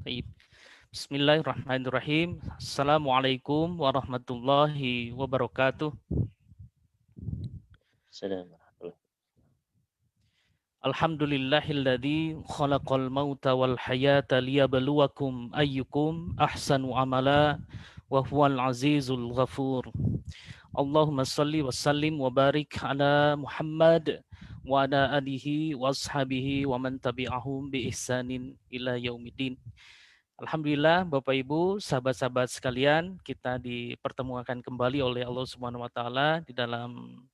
Baik. Bismillahirrahmanirrahim. Assalamualaikum warahmatullahi wabarakatuh. Assalamualaikum. Alhamdulillahilladzi khalaqal mauta wal hayata liyabluwakum ayyukum ahsanu amala wa huwal azizul ghafur. Allahumma salli wa sallim wa barik ala Muhammad wa ala alihi wa ashabihi wa man tabi'ahum bi ihsanin ila yaumiddin. Alhamdulillah Bapak Ibu, sahabat-sahabat sekalian, kita dipertemukan kembali oleh Allah Subhanahu wa taala di dalam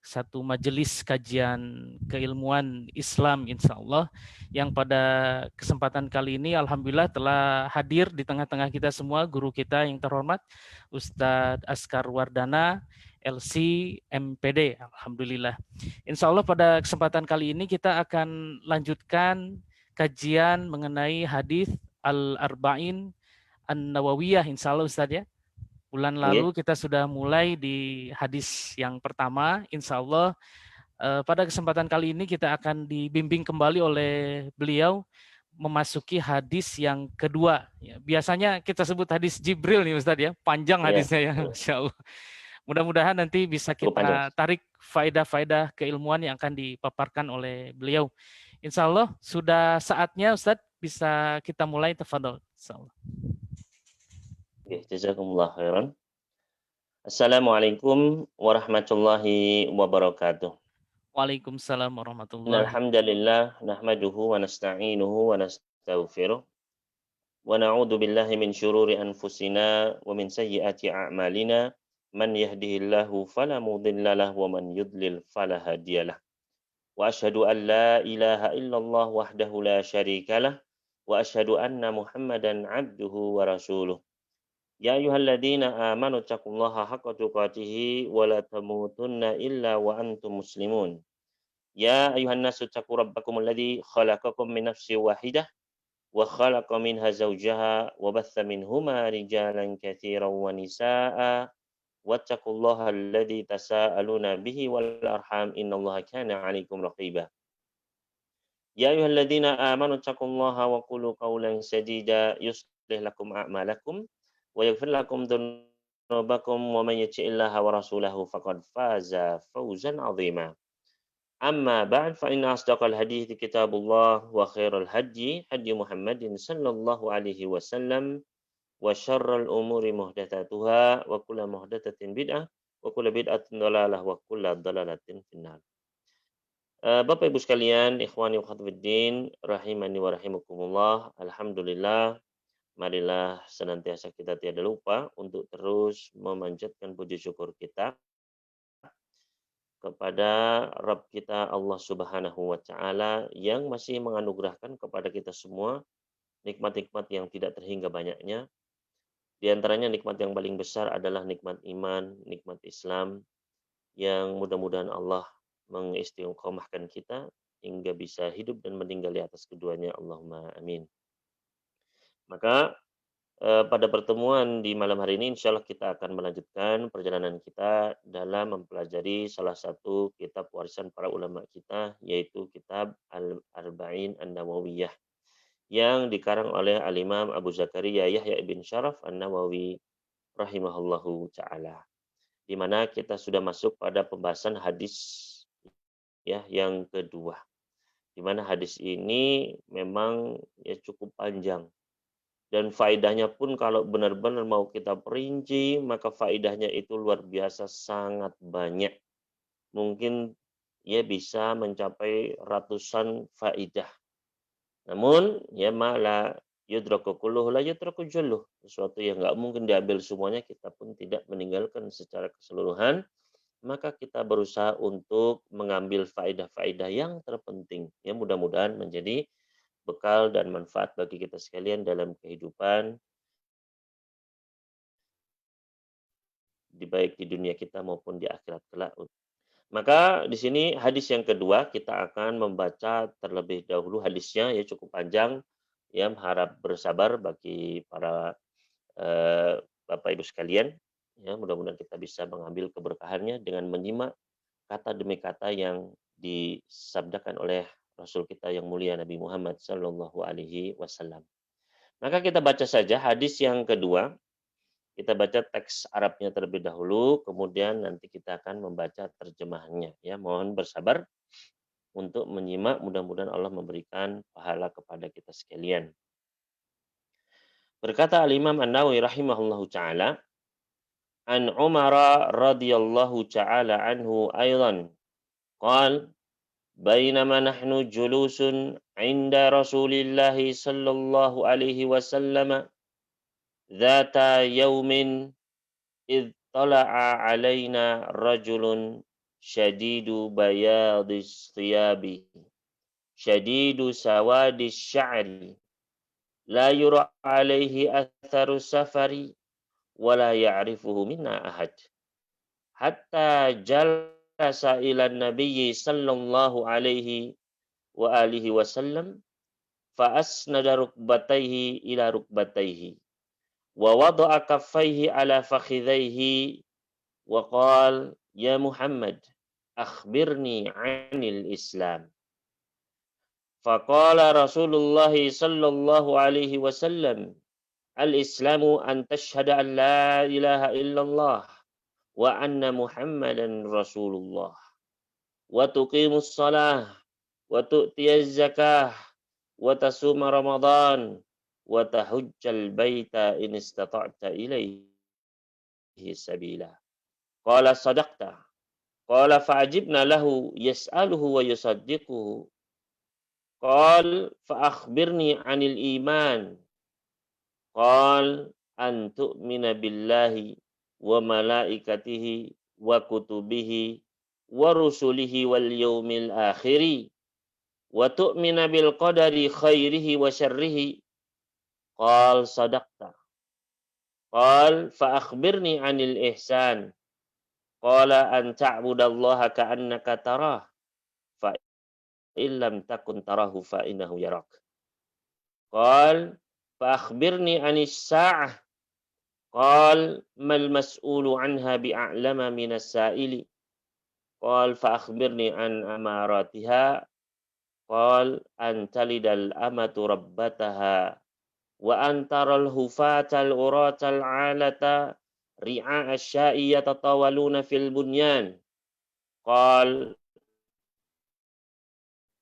satu majelis kajian keilmuan Islam insya Allah yang pada kesempatan kali ini alhamdulillah telah hadir di tengah-tengah kita semua guru kita yang terhormat Ustadz Askar Wardana LC MPD. Alhamdulillah. Insya Allah pada kesempatan kali ini kita akan lanjutkan kajian mengenai hadis Al-Arba'in An-Nawawiyah insya Allah Ustadz ya. Bulan lalu Nggih. kita sudah mulai di hadis yang pertama, insya Allah pada kesempatan kali ini kita akan dibimbing kembali oleh beliau memasuki hadis yang kedua. Ya, biasanya kita sebut hadis Jibril nih Ustadz ya, panjang Iya, hadisnya ya, betul. Masya Allah. Mudah-mudahan nanti bisa Cukup panjang. kita tarik faedah-faedah keilmuan yang akan dipaparkan oleh beliau. Insya Allah sudah saatnya Ustadz bisa kita mulai tafadhol. Insya Allah. Nggih, jazakumullah khairan. Assalamualaikum warahmatullahi wabarakatuh. Waalaikumsalam warahmatullahi Innal wabarakatuh. hamdalillah nahmaduhu wa nasta'inuhu wa nastaghfiruh wa na'udzu billahi min syururi anfusina wa min sayyiati a'malina. Man yahdihillahu fala mudilla lahu wa man yudlil fala hadiyalah. Wa asyhadu an la ilaha illallah wahdahu la syarikalah wa asyhadu anna Muhammadan abduhu wa rasuluh. Ya ayyuhalladzina amanu taqullaha haqqa tuqatih wa la tamutunna illa wa antum muslimun. Ya ayyuhan nasu taqu rabbakum alladzi khalaqakum min nafsin wahidah wa khalaqa minha zawjaha wa batha minhuma rijalan katsiran wa nisaa'a wattaqullaha alladzi tasaaluna bihi wal arham innallaha kana 'alaikum raqiba. Ya ayyuhalladzina amanu taqullaha wa qulu qawlan sadida yuslih lakum a'malakum wa yaghfir lakum dzunubakum wa may yuti'illaha wa rasulahu faqad faza fawzan 'azima. Amma ba'd fa inna asdaqal hadithi kitabullah wa khairal hadyi hadyi Muhammadin sallallahu alaihi wasallam wa syarral umuri muhdatsatuha wa kullu muhdatsatin bid'ah wa kullu bid'atin dhalalah wa kullu dhalalatin finnar. Bapak Ibu sekalian, ikhwani wa akhwatiddin, rahimani wa rahimakumullah. Alhamdulillah, marilah senantiasa kita tiada lupa untuk terus memanjatkan puji syukur kita kepada Rabb kita Allah Subhanahu wa taala yang masih menganugerahkan kepada kita semua nikmat-nikmat yang tidak terhingga banyaknya. Di antaranya nikmat yang paling besar adalah nikmat iman, nikmat Islam yang mudah-mudahan Allah mengistiqomahkan kita hingga bisa hidup dan meninggal di atas keduanya. Allahumma amin. Maka pada pertemuan di malam hari ini insya Allah kita akan melanjutkan perjalanan kita dalam mempelajari salah satu kitab warisan para ulama kita, yaitu kitab Al-Arba'in An-Nawawiyah yang dikarang oleh Al-Imam Abu Zakaria Yahya bin Syaraf An-Nawawi rahimahullahu ta'ala. Di mana kita sudah masuk pada pembahasan hadis ya yang kedua. Di mana hadis ini memang ya cukup panjang. Dan faedahnya pun kalau benar-benar mau kita perinci, maka faedahnya itu luar biasa sangat banyak. Mungkin ya bisa mencapai ratusan faedah. Namun ya malah yudraku kulluhu la yudraku julluh. Sesuatu yang nggak mungkin diambil semuanya, kita pun tidak meninggalkan secara keseluruhan. Maka kita berusaha untuk mengambil faedah-faedah yang terpenting. Ya mudah-mudahan menjadi bekal dan manfaat bagi kita sekalian dalam kehidupan baik di dunia kita maupun di akhirat kelak. Maka di sini hadis yang kedua kita akan membaca terlebih dahulu hadisnya ya cukup panjang ya harap bersabar bagi para Bapak Ibu sekalian ya mudah-mudahan kita bisa mengambil keberkahannya dengan menyimak kata demi kata yang disabdakan oleh Rasul kita yang mulia Nabi Muhammad sallallahu alaihi wasallam. Maka kita baca saja hadis yang kedua. Kita baca teks Arabnya terlebih dahulu, kemudian nanti kita akan membaca terjemahannya. Ya, mohon bersabar untuk menyimak. Mudah-mudahan Allah memberikan pahala kepada kita sekalian. Berkata Al-Imam An-Nawawi rahimahullahu taala, an Umar radhiyallahu taala anhu aidan qala bainama nahnu julusun 'inda Rasulillah sallallahu alaihi wasallam dzata yaumin idh tala'a 'alaina rajulun syadidu bayadis thiyabi syadidu sawadis sya'ri la yura 'alaihi atharu safari wa la ya'rifuhu minna ahad hatta jalasa ila nabiyyi sallallahu alaihi wa alihi wasallam fa asnada rukbatayhi ila rukbatayhi wa wada'a kaffayhi ala fakhidhayhi wa qala ya Muhammad akhbirni 'anil Islam. Faqala Rasulullah sallallahu alaihi wasallam al-Islamu an tashhada an la ilaha illallah wa anna Muhammadan Rasulullah wa tuqimus shalah wa tu'tiyaz zakah wa tasuma Ramadan wa tahujjal baita in istata'ta ilaihi sabila. Qala sadaqta. Qala fa'ajibna lahu yas'aluhu wa yusaddiquhu. Qal fa akhbirni 'anil iman. Qal an tu'mina billahi wa malaikatihi wa kutubihi wa rusulihi wal yaumil akhiri wa tu'mina bil qadari khairihi wa syarrihi. Qal sadaqta. Qal fa akhbirni 'anil ihsan. Qala an ta'budallaha ka'annaka tarah fa illam takun tarahu fa innahu yarak. Qal fa akhbirni 'anis sa'ah. Qal mal mas'ulu 'anha bi'a'lama minas sa'ili. Qal fa akhbirni 'an amaratiha. Qal an talidal amatu rabbataha wa antaral hufatal uratal 'alata ri'a asya'i yatatawaluna fil bunyan. Qal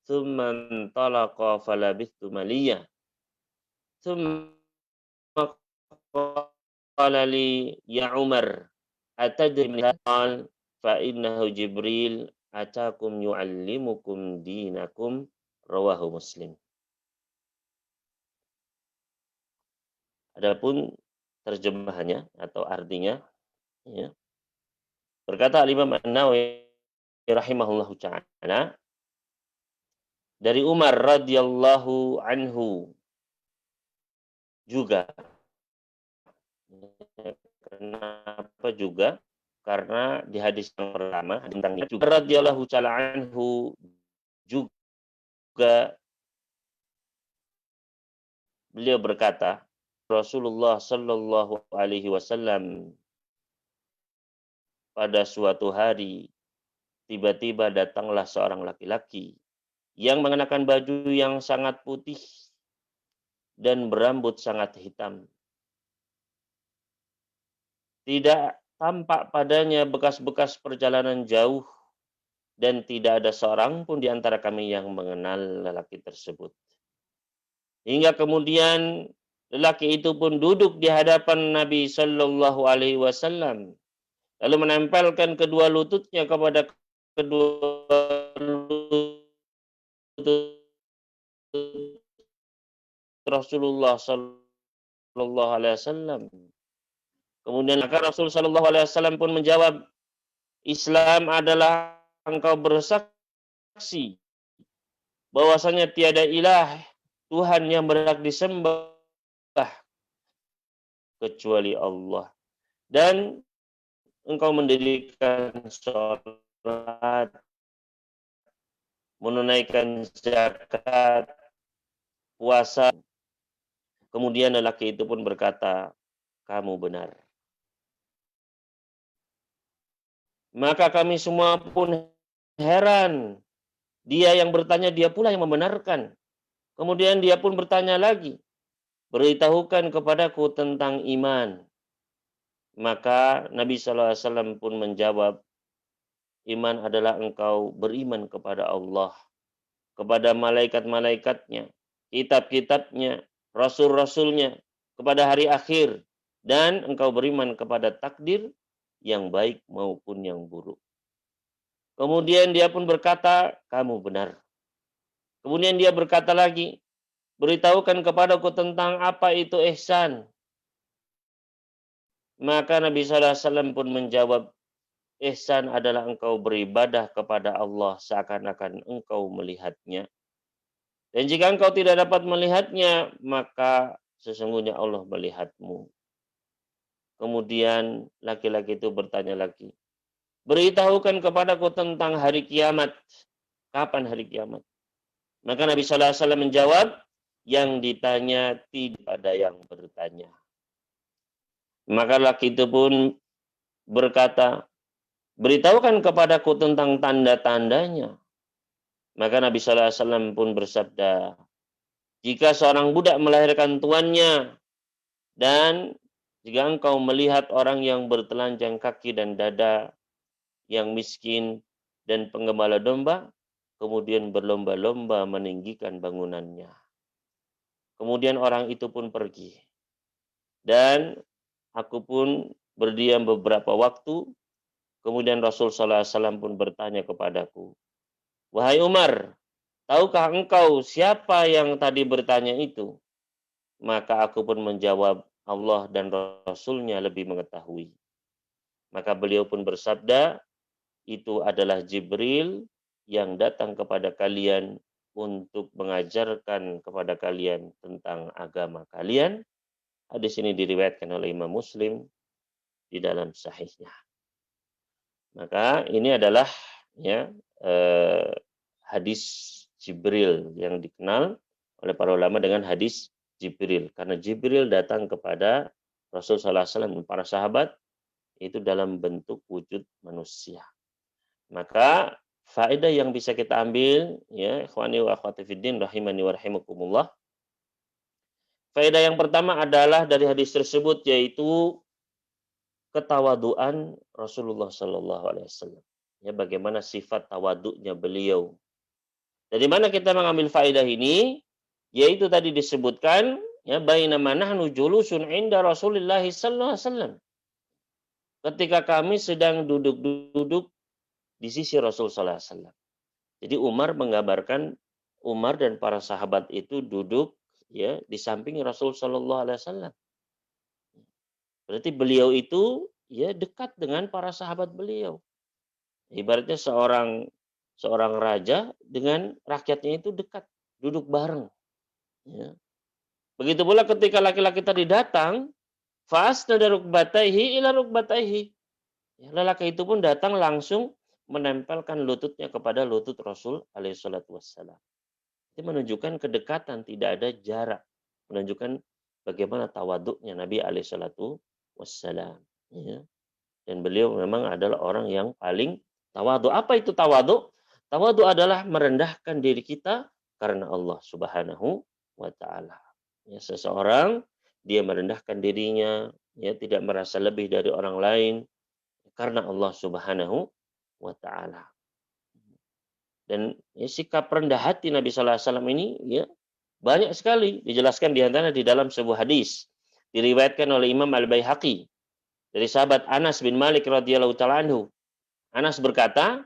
thumma intalaqa falabithtu maliyah. Thumma qala li ya Umar atadri min qal fa innahu Jibril atakum yu'allimukum dinakum rawahu Muslim. Adapun terjemahannya atau artinya, ya. Berkata Al-Imam An-Nawawi rahimahullahu ta'ala, dari Umar radhiyallahu anhu juga. Kenapa juga? Karena di hadis yang pertama tentang juga radhiyallahu ta'ala anhu juga beliau berkata, Rasulullah sallallahu alaihi wasallam pada suatu hari tiba-tiba datanglah seorang laki-laki yang mengenakan baju yang sangat putih dan berambut sangat hitam. Tidak tampak padanya bekas-bekas perjalanan jauh dan tidak ada seorang pun di antara kami yang mengenal lelaki tersebut. Hingga kemudian lelaki itu pun duduk di hadapan Nabi Shallallahu Alaihi Wasallam, lalu menempelkan kedua lututnya kepada kedua lutut Rasulullah Shallallahu Alaihi Wasallam. Kemudian maka Rasul Shallallahu Alaihi Wasallam pun menjawab, Islam adalah engkau bersaksi bahwasanya tiada ilah Tuhan yang berhak disembah kecuali Allah, dan engkau mendirikan sholat, menunaikan zakat, puasa. Kemudian lelaki itu pun berkata, kamu benar. Maka kami semua pun heran. Dia yang bertanya, dia pula yang membenarkan. Kemudian dia pun bertanya lagi. beritahukan kepadaku tentang iman. Maka Nabi SAW pun menjawab, iman adalah engkau beriman kepada Allah, kepada malaikat-malaikatnya, kitab-kitabnya, rasul-rasulnya, kepada hari akhir, dan engkau beriman kepada takdir yang baik maupun yang buruk. Kemudian dia pun berkata, kamu benar. Kemudian dia berkata lagi, beritahukan kepadaku tentang apa itu ihsan. Maka Nabi SAW pun menjawab, ihsan adalah engkau beribadah kepada Allah seakan-akan engkau melihatnya. Dan jika engkau tidak dapat melihatnya, maka sesungguhnya Allah melihatmu. Kemudian laki-laki itu bertanya lagi, beritahukan kepadaku tentang hari kiamat. Kapan hari kiamat? Maka Nabi SAW menjawab, yang ditanya tidak ada yang bertanya. Maka laki itu pun berkata, beritahukan kepadaku tentang tanda-tandanya. Maka Nabi SAW pun bersabda, jika seorang budak melahirkan tuannya, dan jika engkau melihat orang yang bertelanjang kaki dan dada, yang miskin dan penggembala domba, kemudian berlomba-lomba meninggikan bangunannya. Kemudian orang itu pun pergi. Dan aku pun berdiam beberapa waktu, kemudian Rasul SAW pun bertanya kepadaku, wahai Umar, tahukah engkau siapa yang tadi bertanya itu? Maka aku pun menjawab, Allah dan Rasulnya lebih mengetahui. Maka beliau pun bersabda, itu adalah Jibril yang datang kepada kalian untuk mengajarkan kepada kalian tentang agama kalian. Hadis ini diriwayatkan oleh Imam Muslim di dalam sahihnya. Maka ini adalah ya hadis Jibril yang dikenal oleh para ulama dengan hadis Jibril. Karena Jibril datang kepada Rasul sallallahu alaihi wasallam dan para sahabat itu dalam bentuk wujud manusia. Maka faedah yang bisa kita ambil, ya, ikhwani wa akhwati fiddin rahimani wa rahimakumullah. Faedah yang pertama adalah dari hadis tersebut, yaitu ketawaduan Rasulullah sallallahu alaihi wasallam. Ya, bagaimana sifat tawaduknya beliau. Dari mana kita mengambil faedah ini? Yaitu tadi disebutkan, ya, bainama nahnu julusun inda Rasulillah sallallahu alaihi wasallam. Ketika kami sedang duduk-duduk di sisi Rasul sallallahu alaihi wasallam. Jadi Umar menggambarkan Umar dan para sahabat itu duduk, ya, di samping Rasul sallallahu alaihi wasallam. Berarti beliau itu, ya, dekat dengan para sahabat beliau. Ibaratnya seorang raja dengan rakyatnya itu dekat, duduk bareng. Ya. Begitu pula ketika laki-laki tadi datang, fasnada rukbataihi ila rukbataihi. Ya, lelaki itu pun datang langsung menempelkan lututnya kepada lutut Rasul alaihi salatu wassalam. Itu menunjukkan kedekatan, tidak ada jarak. Menunjukkan bagaimana tawaduknya Nabi alaihi salatu wassalam. Ya. Dan beliau memang adalah orang yang paling tawaduk. Apa itu tawaduk? Tawaduk adalah merendahkan diri kita karena Allah Subhanahu wa taala. Ya, seseorang dia merendahkan dirinya, ya, tidak merasa lebih dari orang lain karena Allah Subhanahu wa taala. Dan ya, sikap rendah hati Nabi sallallahu alaihi wasallam ini, ya, banyak sekali dijelaskan di antara di dalam sebuah hadis diriwayatkan oleh Imam Al-Baihaqi dari sahabat Anas bin Malik radhiyallahu taala anhu. Anas berkata,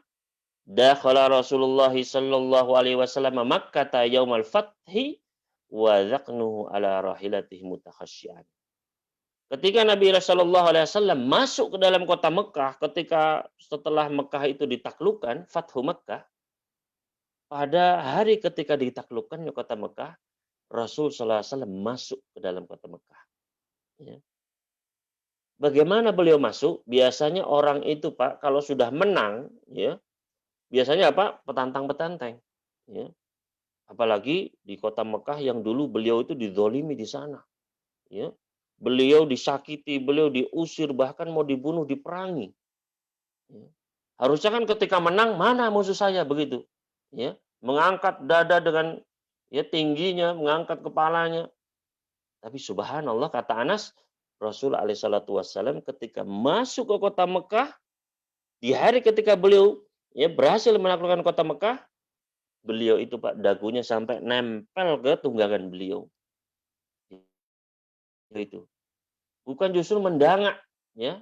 dakhala Rasulullah sallallahu alaihi wasallam Makkah yaumal fathi wa dhaqnuhu ala rahilatihi mutakhashsyian. Ketika Nabi Rasulullah SAW masuk ke dalam kota Mekah, ketika setelah Mekah itu ditaklukkan, Fathu Mekah, pada hari ketika ditaklukkannya kota Mekah, Rasul SAW masuk ke dalam kota Mekah. Ya. Bagaimana beliau masuk? Biasanya orang itu, Pak, kalau sudah menang, ya, biasanya apa? Petantang-petanteng. Ya. Apalagi di kota Mekah yang dulu beliau itu dizolimi di sana. Ya. Beliau disakiti, beliau diusir, bahkan mau dibunuh, diperangi. Ya. Harusnya kan ketika menang, mana musuh saya, begitu. Ya. Mengangkat dada dengan, ya, tingginya, mengangkat kepalanya. Tapi subhanallah kata Anas, Rasul alaihissalatu wassalam ketika masuk ke kota Mekah, di hari ketika beliau ya berhasil menaklukkan kota Mekah, beliau itu Pak dagunya sampai nempel ke tunggangan beliau. Itu. Bukan justru mendangak, ya.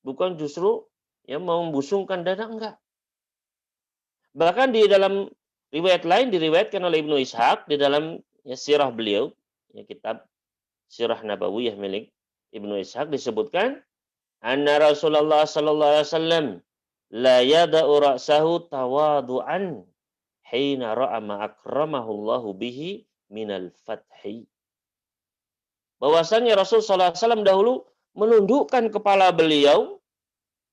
Bukan justru ya mau membusungkan dada, enggak. Bahkan di dalam riwayat lain diriwayatkan oleh Ibnu Ishaq di dalam ya, sirah beliau, ya, kitab Sirah Nabawiyah milik Ibnu Ishaq disebutkan anna Rasulullah sallallahu alaihi wasallam la yada'u ra'sahu tawadu'an hina ra'a ma akramahu Allahu bihi minal fathi. Bahwasanya Rasul sallallahu alaihi wasallam dahulu menundukkan kepala beliau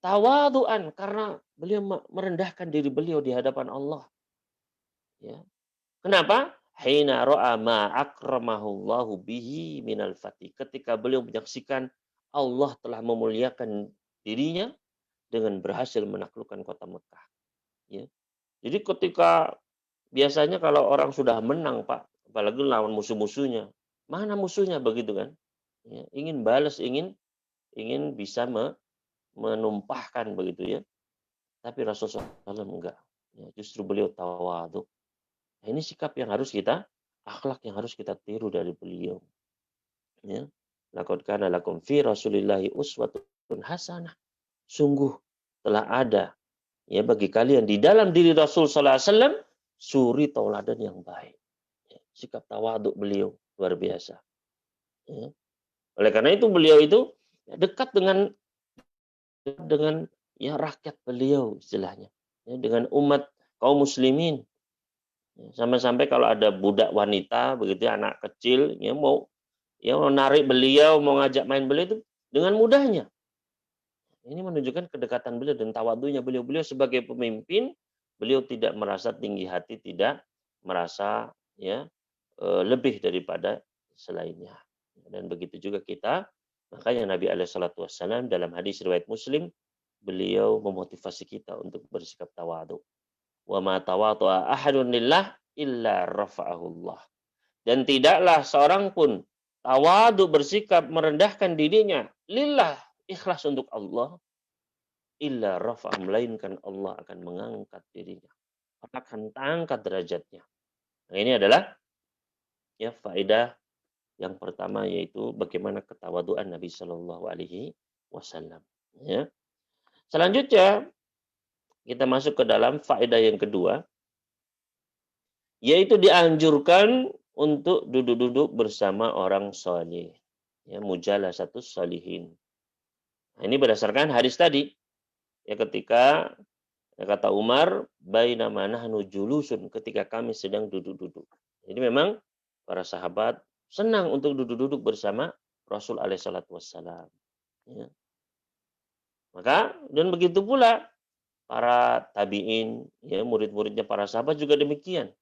tawadu'an karena beliau merendahkan diri beliau di hadapan Allah. Ya. Kenapa? Hina ra'a ma akramahullahu bihi minal fatih. Ketika beliau menyaksikan Allah telah memuliakan dirinya dengan berhasil menaklukkan kota Mekah. Ya. Jadi ketika biasanya kalau orang sudah menang, Pak, apalagi lawan musuh-musuhnya, mana musuhnya begitu kan? Ya, ingin balas, ingin bisa menumpahkan begitu ya. Tapi Rasulullah SAW enggak. Ya, justru beliau tawadhu. Nah, ini sikap yang harus kita, akhlak yang harus kita tiru dari beliau. Ya. Laqad kana lakum fi Rasulillahi uswatun hasanah. Sungguh telah ada ya bagi kalian di dalam diri Rasul sallallahu alaihi wasallam suri tauladan yang baik. Ya, sikap tawadhu beliau luar biasa. Ya. Oleh karena itu beliau itu dekat dengan ya rakyat beliau istilahnya. Ya, dengan umat kaum muslimin. Sampai-sampai kalau ada budak wanita begitu ya, anak kecil ya mau narik beliau, mau ngajak main beliau itu dengan mudahnya. Ini menunjukkan kedekatan beliau dan tawadhunya beliau. Beliau sebagai pemimpin, beliau tidak merasa tinggi hati, tidak merasa ya lebih daripada selainnya. Dan begitu juga kita, makanya Nabi alaihissalatu wassalam dalam hadis riwayat Muslim, beliau memotivasi kita untuk bersikap tawadhu. Wa ma tawadhu'a ahadun lillah illa rafa'ahullah. Dan tidaklah seorang pun tawadhu bersikap merendahkan dirinya lillah ikhlas untuk Allah illa rafa'a melainkan Allah akan mengangkat dirinya. Akan angkat derajatnya. Nah, ini adalah ya faedah yang pertama yaitu bagaimana ketawaduan Nabi Shallallahu alaihi wasallam ya. Selanjutnya kita masuk ke dalam faedah yang kedua yaitu dianjurkan untuk duduk-duduk bersama orang saleh. Ya, mujalasatus salihin. Nah, ini berdasarkan hadis tadi. Ya ketika ya kata Umar, bainama nahnu julusun ketika kami sedang duduk-duduk. Jadi memang para sahabat senang untuk duduk-duduk bersama Rasul alaihissalatu wassalam. Ya. Maka dan begitu pula para tabi'in, ya murid-muridnya para sahabat juga demikian.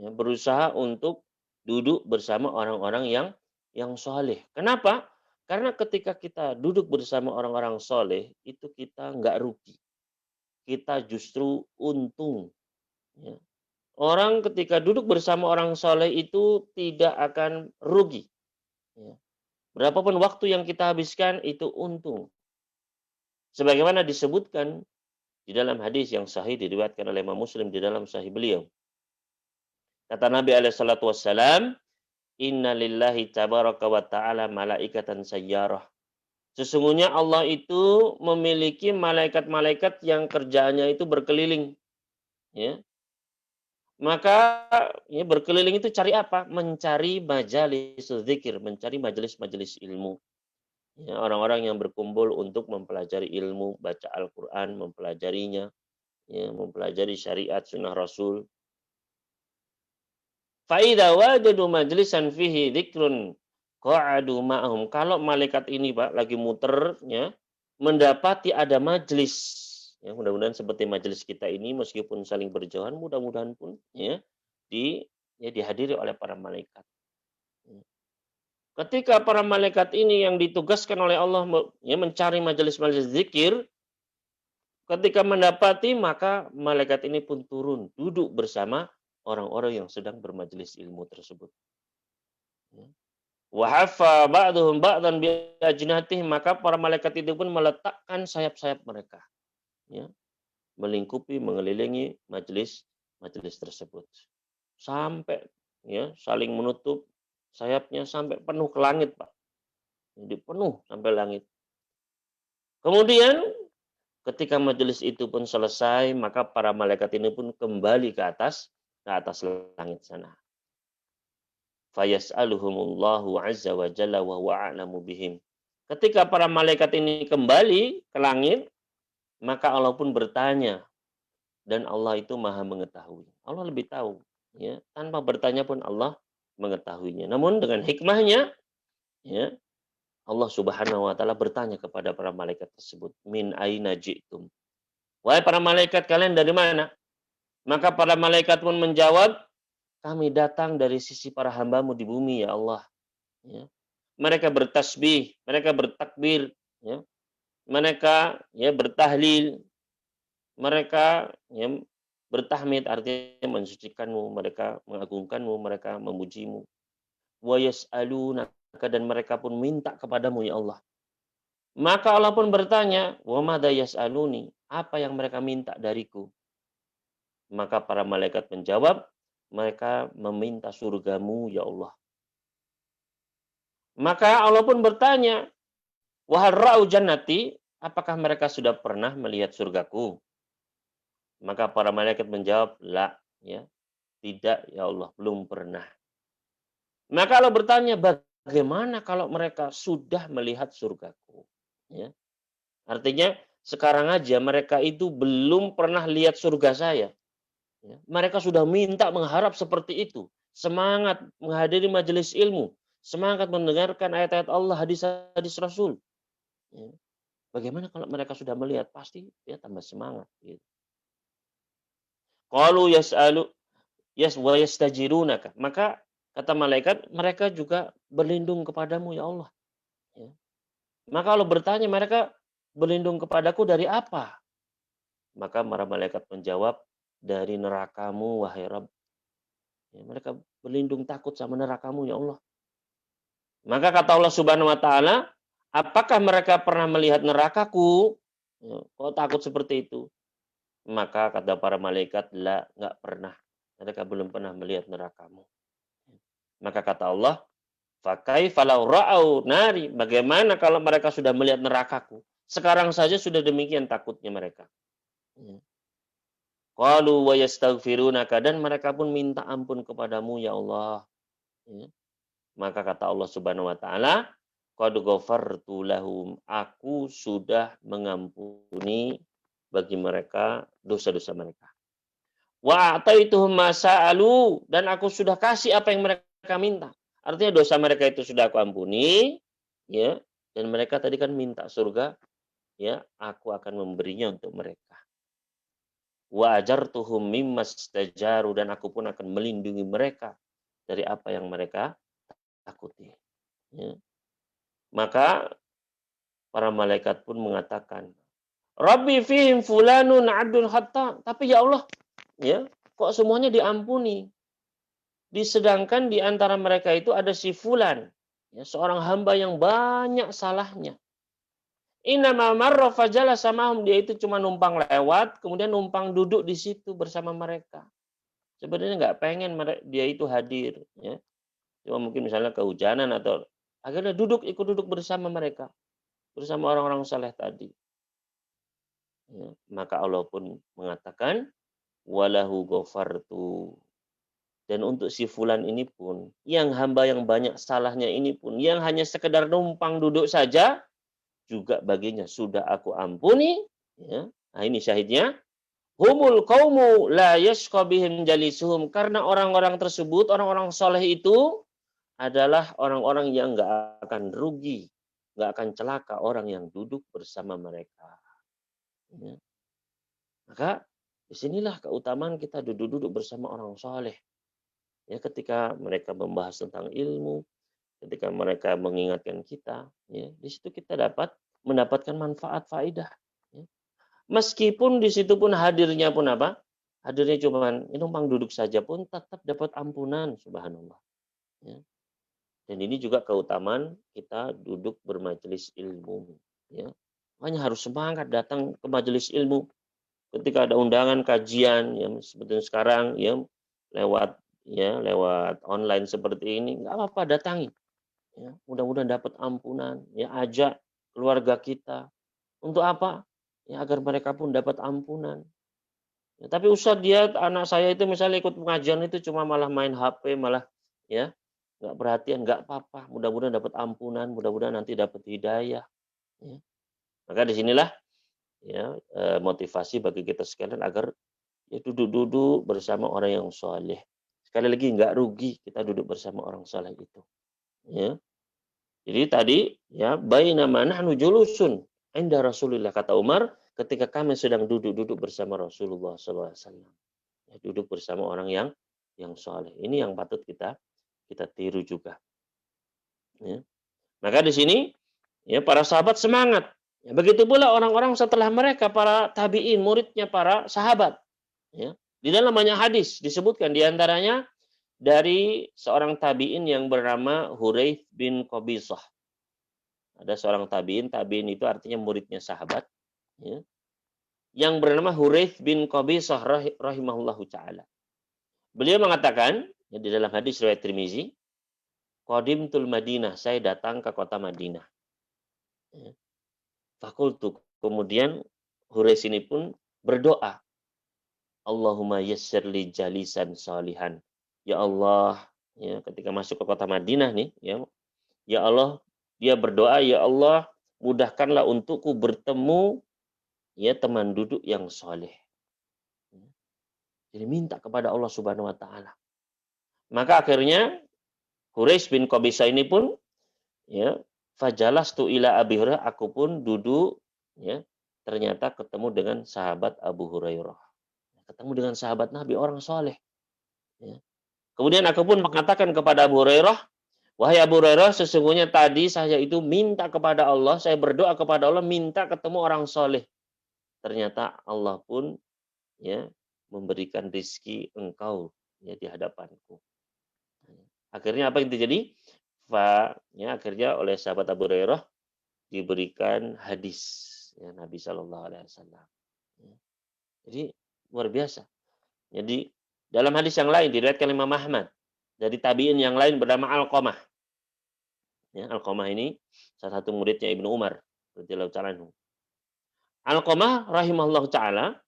Ya, berusaha untuk duduk bersama orang-orang yang soleh. Kenapa? Karena ketika kita duduk bersama orang-orang soleh, itu kita nggak rugi. Kita justru untung. Ya. Orang ketika duduk bersama orang soleh itu tidak akan rugi. Ya. Berapapun waktu yang kita habiskan itu untung. Sebagaimana disebutkan di dalam hadis yang sahih diriwayatkan oleh Imam Muslim di dalam sahih beliau. Kata Nabi alaihissalatu wassalam, Inna lillahi tabaraka wa ta'ala malaikatan sayyarah. Sesungguhnya Allah itu memiliki malaikat-malaikat yang kerjaannya itu berkeliling. Ya. Maka ya, berkeliling itu cari apa? Mencari majalis zikir, mencari majelis-majelis ilmu. Ya, orang-orang yang berkumpul untuk mempelajari ilmu, baca Al-Quran, mempelajarinya, ya, mempelajari syariat sunnah Rasul. Fa'idha wajadu majlisan fihi dzikrun qa'adu ma'ahum. Kalau malaikat ini Pak lagi muter ya, mendapati ada majlis ya, mudah-mudahan seperti majelis kita ini meskipun saling berjauhan mudah-mudahan pun ya dihadiri oleh para malaikat. Ketika para malaikat ini yang ditugaskan oleh Allah ya mencari majelis-majelis zikir, ketika mendapati maka malaikat ini pun turun duduk bersama orang-orang yang sedang bermajelis ilmu tersebut. Wa haffa ba'dhum ba'dhan bi ajnatihim, maka para malaikat itu pun meletakkan sayap-sayap mereka, ya, melingkupi, mengelilingi majelis tersebut. Sampai, ya, saling menutup sayapnya sampai penuh ke langit, Pak. Jadi penuh sampai langit. Kemudian ketika majelis itu pun selesai, maka para malaikat ini pun kembali ke atas langit sana. Fayas'aluhumullahu azza wa jalla wa huwa a'lamu bihim. Ketika para malaikat ini kembali ke langit, maka Allah pun bertanya, dan Allah itu Maha mengetahui. Allah lebih tahu, ya. Tanpa bertanya pun Allah mengetahuinya. Namun dengan hikmahnya, ya, Allah Subhanahu wa taala bertanya kepada para malaikat tersebut, "Min aina ji'tum?" Wahai para malaikat, kalian dari mana? Maka para malaikat pun menjawab, kami datang dari sisi para hambamu di bumi, ya Allah. Ya. Mereka bertasbih, mereka bertakbir, ya. Mereka, ya, bertahlil, mereka, ya, bertahmid, artinya mensucikanmu, mereka mengagungkanmu, mereka memujimu. Wa yas'alunaka, dan mereka pun minta kepadamu, ya Allah. Maka Allah pun bertanya, wa madza yas'aluni? Apa yang mereka minta dariku? Maka para malaikat menjawab, mereka meminta surgamu, ya Allah. Maka Allah pun bertanya, wa hal ra'u jannati? Apakah mereka sudah pernah melihat surgaku? Maka para malaikat menjawab, la, ya, tidak, ya Allah, belum pernah. Maka Allah bertanya, bagaimana kalau mereka sudah melihat surgaku? Ya. Artinya sekarang aja mereka itu belum pernah lihat surga saya. Ya. Mereka sudah minta mengharap seperti itu. Semangat menghadiri majelis ilmu. Semangat mendengarkan ayat-ayat Allah, hadis-hadis Rasul. Ya. Bagaimana kalau mereka sudah melihat? Pasti ya tambah semangat. Gitu. Qalu yas'alu wa yastajirunaka. Maka kata malaikat, mereka juga berlindung kepadamu, ya Allah. Ya. Maka Allah bertanya, mereka berlindung kepadaku dari apa? Maka para malaikat menjawab, dari nerakamu, wahai Rabb. Ya, mereka berlindung takut sama nerakamu, ya Allah. Maka kata Allah Subhanahu wa taala, apakah mereka pernah melihat nerakaku? Ya, kok takut seperti itu? Maka kata para malaikat, la, enggak pernah. Mereka belum pernah melihat nerakamu. Maka kata Allah, fakaifa law ra'au nari? Bagaimana kalau mereka sudah melihat nerakaku? Sekarang saja sudah demikian takutnya mereka. Ya. Qalu wa yastaghfirunaka, dan mereka pun minta ampun kepadamu, ya Allah. Ya. Maka kata Allah Subhanahu wa taala, qad ghafartu lahum, aku sudah mengampuni bagi mereka dosa-dosa mereka. Wa ataituhum ma sa'alu, dan aku sudah kasih apa yang mereka minta. Artinya dosa mereka itu sudah aku ampuni, ya. Dan mereka tadi kan minta surga, ya, aku akan memberinya untuk mereka. Wa ajartuhum mimmastajaru, dan aku pun akan melindungi mereka dari apa yang mereka takuti. Ya. Maka para malaikat pun mengatakan, Rabbi fihim fulanun abdul hatta. Tapi ya Allah, ya, kok semuanya diampuni? Disedangkan di antara mereka itu ada si fulan, ya, seorang hamba yang banyak salahnya. Innama marra fajala samahum, dia itu cuma numpang lewat, kemudian numpang duduk di situ bersama mereka. Sebenarnya nggak pengen dia itu hadir, ya. Cuma mungkin misalnya kehujanan atau akhirnya ikut duduk bersama mereka, bersama orang-orang saleh tadi. Ya, maka Allah pun mengatakan, walahu ghafartu. Dan untuk si fulan ini pun, yang hamba yang banyak salahnya ini pun, yang hanya sekedar numpang duduk saja, juga baginya sudah aku ampuni. Ya. Nah ini syahidnya. Humul qaumu la yashqa bihim jalisuhum. Karena orang-orang tersebut, orang-orang soleh itu adalah orang-orang yang nggak akan rugi, nggak akan celaka orang yang duduk bersama mereka. Ya. Maka disinilah keutamaan kita duduk-duduk bersama orang soleh. Ya, ketika mereka membahas tentang ilmu, ketika mereka mengingatkan kita, ya, di situ kita mendapatkan manfaat faidah. Ya. Meskipun di situ pun hadirnya pun apa? Hadirnya cuma numpang duduk saja pun tetap dapat ampunan, subhanallah. Ya. Dan ini juga keutamaan kita duduk bermajelis ilmu. Ya. Makanya harus semangat datang ke majelis ilmu. Ketika ada undangan kajian, ya seperti sekarang, ya lewat online seperti ini, nggak apa-apa datangi. Ya, mudah-mudahan dapat ampunan. Ya, ajak keluarga kita. Untuk apa? Ya, agar mereka pun dapat ampunan. Ya, tapi Ustadz dia anak saya itu misalnya ikut pengajian itu cuma malah main HP, malah ya nggak perhatian, nggak apa-apa. Mudah-mudahan dapat ampunan, mudah-mudahan nanti dapat hidayah. Ya. Maka disinilah ya motivasi bagi kita sekalian agar ya duduk-duduk bersama orang yang soleh. Sekali lagi nggak rugi kita duduk bersama orang soleh itu. Ya. Jadi tadi ya bainama nahnu julusun inda Rasulillah kata Umar ketika kami sedang duduk-duduk bersama Rasulullah SAW. Ya, duduk bersama orang yang soleh. Ini yang patut kita tiru juga. Ya. Maka di sini ya para sahabat semangat. Ya, begitu pula orang-orang setelah mereka para tabiin muridnya para sahabat. Ya. Di dalam banyak hadis disebutkan diantaranya dari seorang tabiin yang bernama Huraith bin Qabisah. Ada seorang tabiin itu artinya muridnya sahabat. Ya, yang bernama Huraith bin Qabisah rahimahullahu ta'ala. Beliau mengatakan ya, di dalam hadis riwayat Tirmizi, Qadimtul Madinah, saya datang ke kota Madinah. Ya. Fakultu, kemudian Huraith ini pun berdoa, Allahumma yassir li jalisan salihan. Ya Allah, ya, ketika masuk ke kota Madinah nih, ya Allah, dia berdoa, ya Allah, mudahkanlah untukku bertemu ya teman duduk yang soleh. Jadi minta kepada Allah Subhanahu wa taala. Maka akhirnya Quraisy bin Qabisah ini pun ya fajalastu ila Abi Hurairah, aku pun duduk ya ternyata ketemu dengan sahabat Abu Hurairah. Ketemu dengan sahabat Nabi orang soleh. Ya. Kemudian aku pun mengatakan kepada Abu Hurairah, wahai Abu Hurairah, sesungguhnya tadi saya itu minta kepada Allah, saya berdoa kepada Allah minta ketemu orang soleh. Ternyata Allah pun ya memberikan rizki engkau ya di hadapanku. Akhirnya apa yang terjadi? Akhirnya oleh sahabat Abu Hurairah diberikan hadis ya, Nabi Shallallahu Alaihi Wasallam. Jadi luar biasa. Jadi dalam hadis yang lain diriwayatkan Imam Ahmad dari tabiin yang lain bernama Alqamah. Ya, Alqamah ini salah satu muridnya Ibnu Umar radhiyallahu ta'ala anhu. Alqamah rahimahullahu taala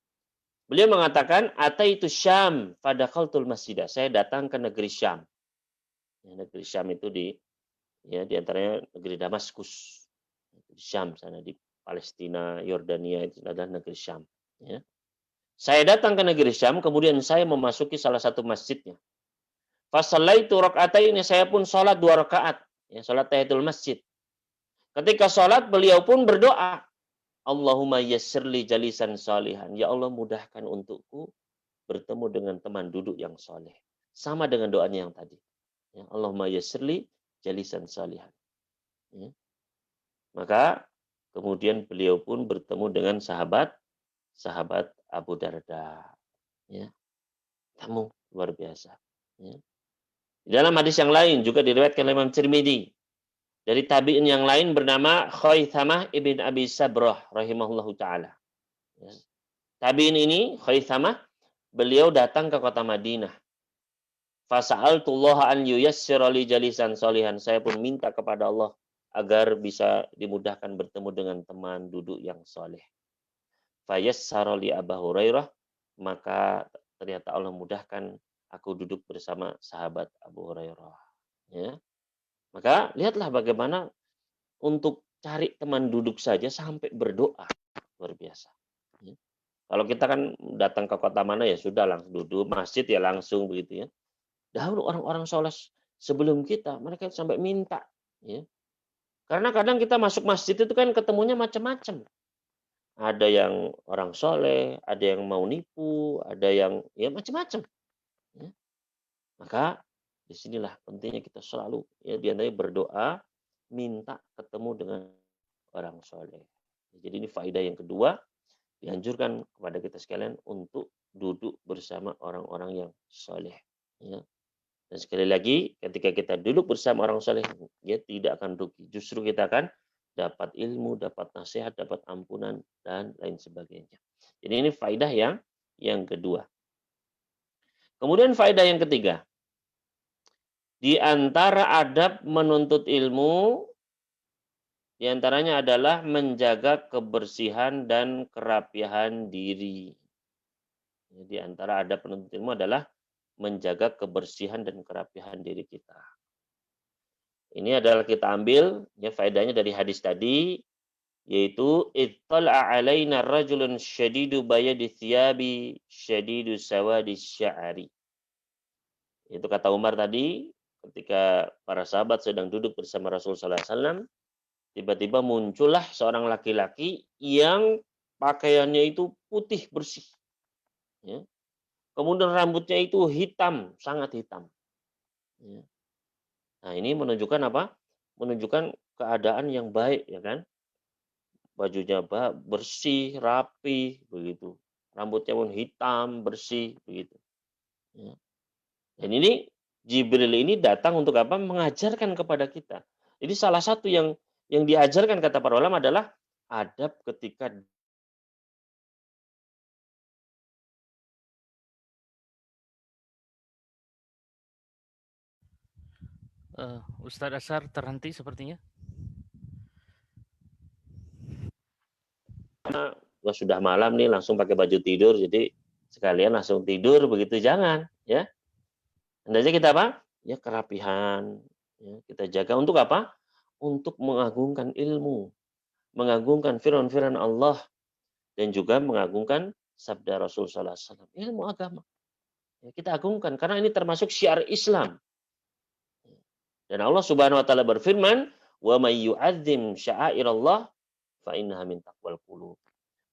beliau mengatakan ataitu Syam fadakhaltul masjidah. Saya datang ke negeri Syam. Ya, negeri Syam itu di antaranya negeri Damaskus. Di Syam sana di Palestina, Yordania itu adalah negeri Syam. Ya. Saya datang ke negeri Syam, kemudian saya memasuki salah satu masjidnya. Fasallaitu raka'ataini, saya pun sholat 2 rakaat. Ya, sholat tahiyatul masjid. Ketika sholat, beliau pun berdoa. Allahumma yassirli jalisan salihan. Ya Allah mudahkan untukku bertemu dengan teman duduk yang soleh. Sama dengan doanya yang tadi. Ya, Allahumma yassirli jalisan salihan. Ya. Maka kemudian beliau pun bertemu dengan sahabat Abu Darda. Ya. Tamu luar biasa. Ya. Di dalam hadis yang lain juga diriwayatkan oleh Imam Tirmidzi dari tabi'in yang lain bernama Khaythamah ibn Abi Sabrah rahimahullahu taala. Ya. Tabi'in ini Khaythamah beliau datang ke kota Madinah. Fasa'altullaha an yuyassira li jalisan solihan. Saya pun minta kepada Allah agar bisa dimudahkan bertemu dengan teman duduk yang soleh. Fayassara li Abu Hurairah, maka ternyata Allah mudahkan aku duduk bersama sahabat Abu Hurairah. Ya. Maka lihatlah bagaimana untuk cari teman duduk saja sampai berdoa. Luar biasa. Ya. Kalau kita kan datang ke kota mana ya sudah langsung duduk, masjid ya langsung begitu ya. Dahulu orang-orang soleh sebelum kita, mereka sampai minta. Ya. Karena kadang kita masuk masjid itu kan ketemunya macam-macam. Ada yang orang soleh, ada yang mau nipu, ada yang ya macam-macam. Ya. Maka disinilah pentingnya kita selalu ya diantaranya berdoa, minta ketemu dengan orang soleh. Jadi ini faedah yang kedua, dianjurkan kepada kita sekalian untuk duduk bersama orang-orang yang soleh. Ya. Dan sekali lagi, ketika kita duduk bersama orang soleh, dia tidak akan rugi. Justru kita akan dapat ilmu, dapat nasihat, dapat ampunan, dan lain sebagainya. Jadi ini faidah yang kedua. Kemudian faidah yang ketiga. Di antara adab menuntut ilmu, di antaranya adalah menjaga kebersihan dan kerapihan diri. Di antara adab penuntut ilmu adalah menjaga kebersihan dan kerapihan diri kita. Ini adalah kita ambil ya faedahnya dari hadis tadi, yaitu ittala'a alaina rajulun syadidu bayadi thiyabi syadidu sawadi sya'ari. Itu kata Umar tadi ketika para sahabat sedang duduk bersama Rasulullah SAW, tiba-tiba muncullah seorang laki-laki yang pakaiannya itu putih bersih. Ya. Kemudian rambutnya itu hitam, sangat hitam. Ya. Nah ini menunjukkan apa? Menunjukkan keadaan yang baik, ya kan? Bajunya bersih, rapi, begitu. Rambutnya pun hitam, bersih, begitu. Ya. Dan ini Jibril ini datang untuk apa? Mengajarkan kepada kita. Jadi salah satu yang diajarkan kata para ulama adalah adab ketika Ustadz Asar terhenti sepertinya. sudah malam nih langsung pakai baju tidur, jadi sekalian langsung tidur begitu, jangan ya. Hendaknya kita apa? Ya kerapihan, ya, kita jaga untuk apa? Untuk mengagungkan ilmu, mengagungkan firman-firman Allah, dan juga mengagungkan sabda Rasulullah SAW. Ilmu agama. Ya, kita agungkan, karena ini termasuk syiar Islam. Dan Allah Subhanahu wa taala berfirman, "Wa may yu'azzim sya'airallah fa innaha min taqwal qulub."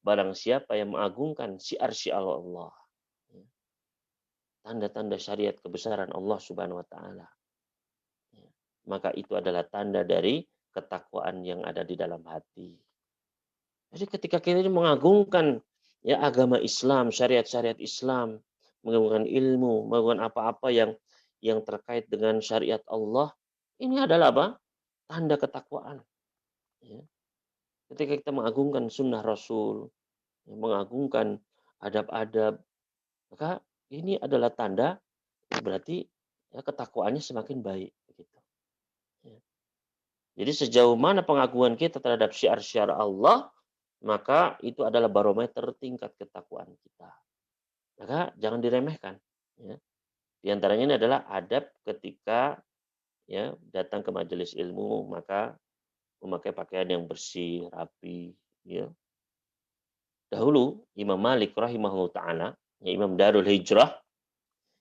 Barang siapa yang mengagungkan syiar-syiar Allah, tanda-tanda syariat kebesaran Allah Subhanahu wa taala, maka itu adalah tanda dari ketakwaan yang ada di dalam hati. Jadi ketika kita mengagungkan ya agama Islam, syariat-syariat Islam, mengagungkan ilmu, mengagungkan apa-apa yang terkait dengan syariat Allah, ini adalah apa? Tanda ketakwaan. Ya. Ketika kita mengagungkan sunnah Rasul, mengagungkan adab-adab, maka ini adalah tanda berarti ya, ketakwaannya semakin baik. Begitu. Ya. Jadi sejauh mana pengagungan kita terhadap syiar-syiar Allah, maka itu adalah barometer tingkat ketakwaan kita. Maka jangan diremehkan. Ya. Di antaranya ini adalah adab ketika ya datang ke majelis ilmu, maka memakai pakaian yang bersih, rapi. Ya. Dahulu Imam Malik rahimahullah ta'ala, ya, Imam Darul Hijrah,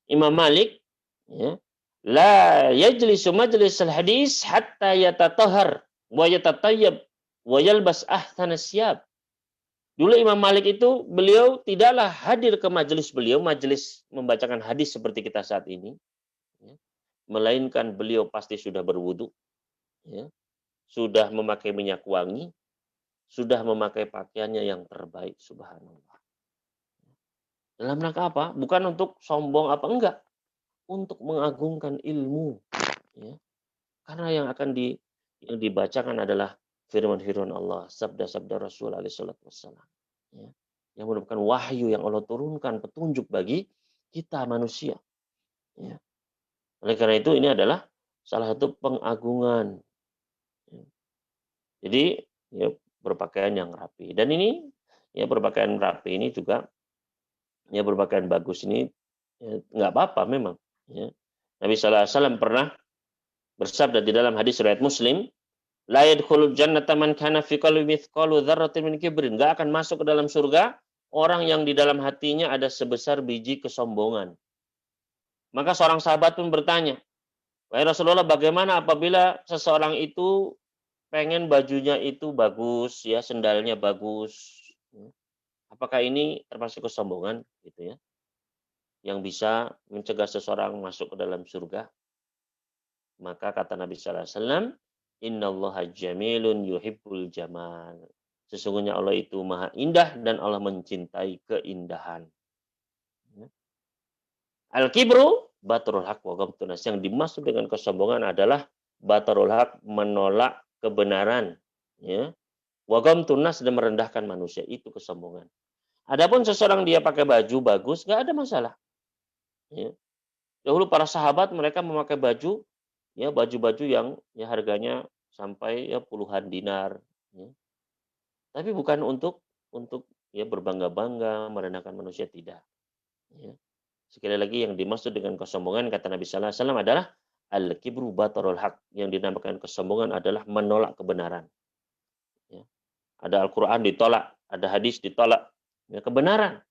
Imam Malik ya, la yajlisu majlis al-hadis hatta yatatahhar wa yatatayyab wa yalbas ahsana siyab. Dulu Imam Malik itu beliau tidaklah hadir ke majelis beliau, majelis membacakan hadis seperti kita saat ini, ya, melainkan beliau pasti sudah berwudu, ya, sudah memakai minyak wangi, sudah memakai pakaiannya yang terbaik, subhanallah. Dalam rangka apa? Bukan untuk sombong apa enggak, untuk mengagungkan ilmu, ya. Karena yang akan yang dibacakan adalah firman-firman Allah, sabda-sabda Rasul alaihi salatu wassalam, ya. Yang merupakan wahyu yang Allah turunkan, petunjuk bagi kita manusia, ya. Oleh karena itu ini adalah salah satu pengagungan, ya. Jadi ya berpakaian yang rapi, dan ini ya berpakaian rapi ini juga ya berpakaian bagus ini ya, nggak apa-apa memang, ya. Nabi sallallahu alaihi wasallam pernah bersabda di dalam hadis riwayat Muslim, la yadkhulul jannata man kana fi qalbi mithqalu dzarratin min kibrin. Enggak akan masuk ke dalam surga orang yang di dalam hatinya ada sebesar biji kesombongan. Maka seorang sahabat pun bertanya, "Wahai Rasulullah, bagaimana apabila seseorang itu pengen bajunya itu bagus, ya, sendalnya bagus? Apakah ini termasuk kesombongan gitu ya? Yang bisa mencegah seseorang masuk ke dalam surga?" Maka kata Nabi sallallahu alaihi wasallam, "Innallaha jamilun yuhibbul jamal." Sesungguhnya Allah itu maha indah dan Allah mencintai keindahan. Al-kibru batrul haq wa ghamtun nas. Yang dimaksud dengan kesombongan adalah batrul haq, menolak kebenaran, ya. Wa ghamtun nas, dan merendahkan manusia, itu kesombongan. Adapun seseorang dia pakai baju bagus, nggak ada masalah. Ya. Dahulu para sahabat mereka memakai baju, ya, baju-baju yang ya harganya sampai ya puluhan dinar, ya. Tapi bukan untuk ya berbangga-bangga, merendahkan manusia, tidak. Ya. Sekali lagi, yang dimaksud dengan kesombongan kata Nabi sallallahu alaihi wasallam adalah al-kibru batarul haq. Yang dinamakan kesombongan adalah menolak kebenaran. Ya. Ada Al-Qur'an ditolak, ada hadis ditolak. Ya, kebenaran.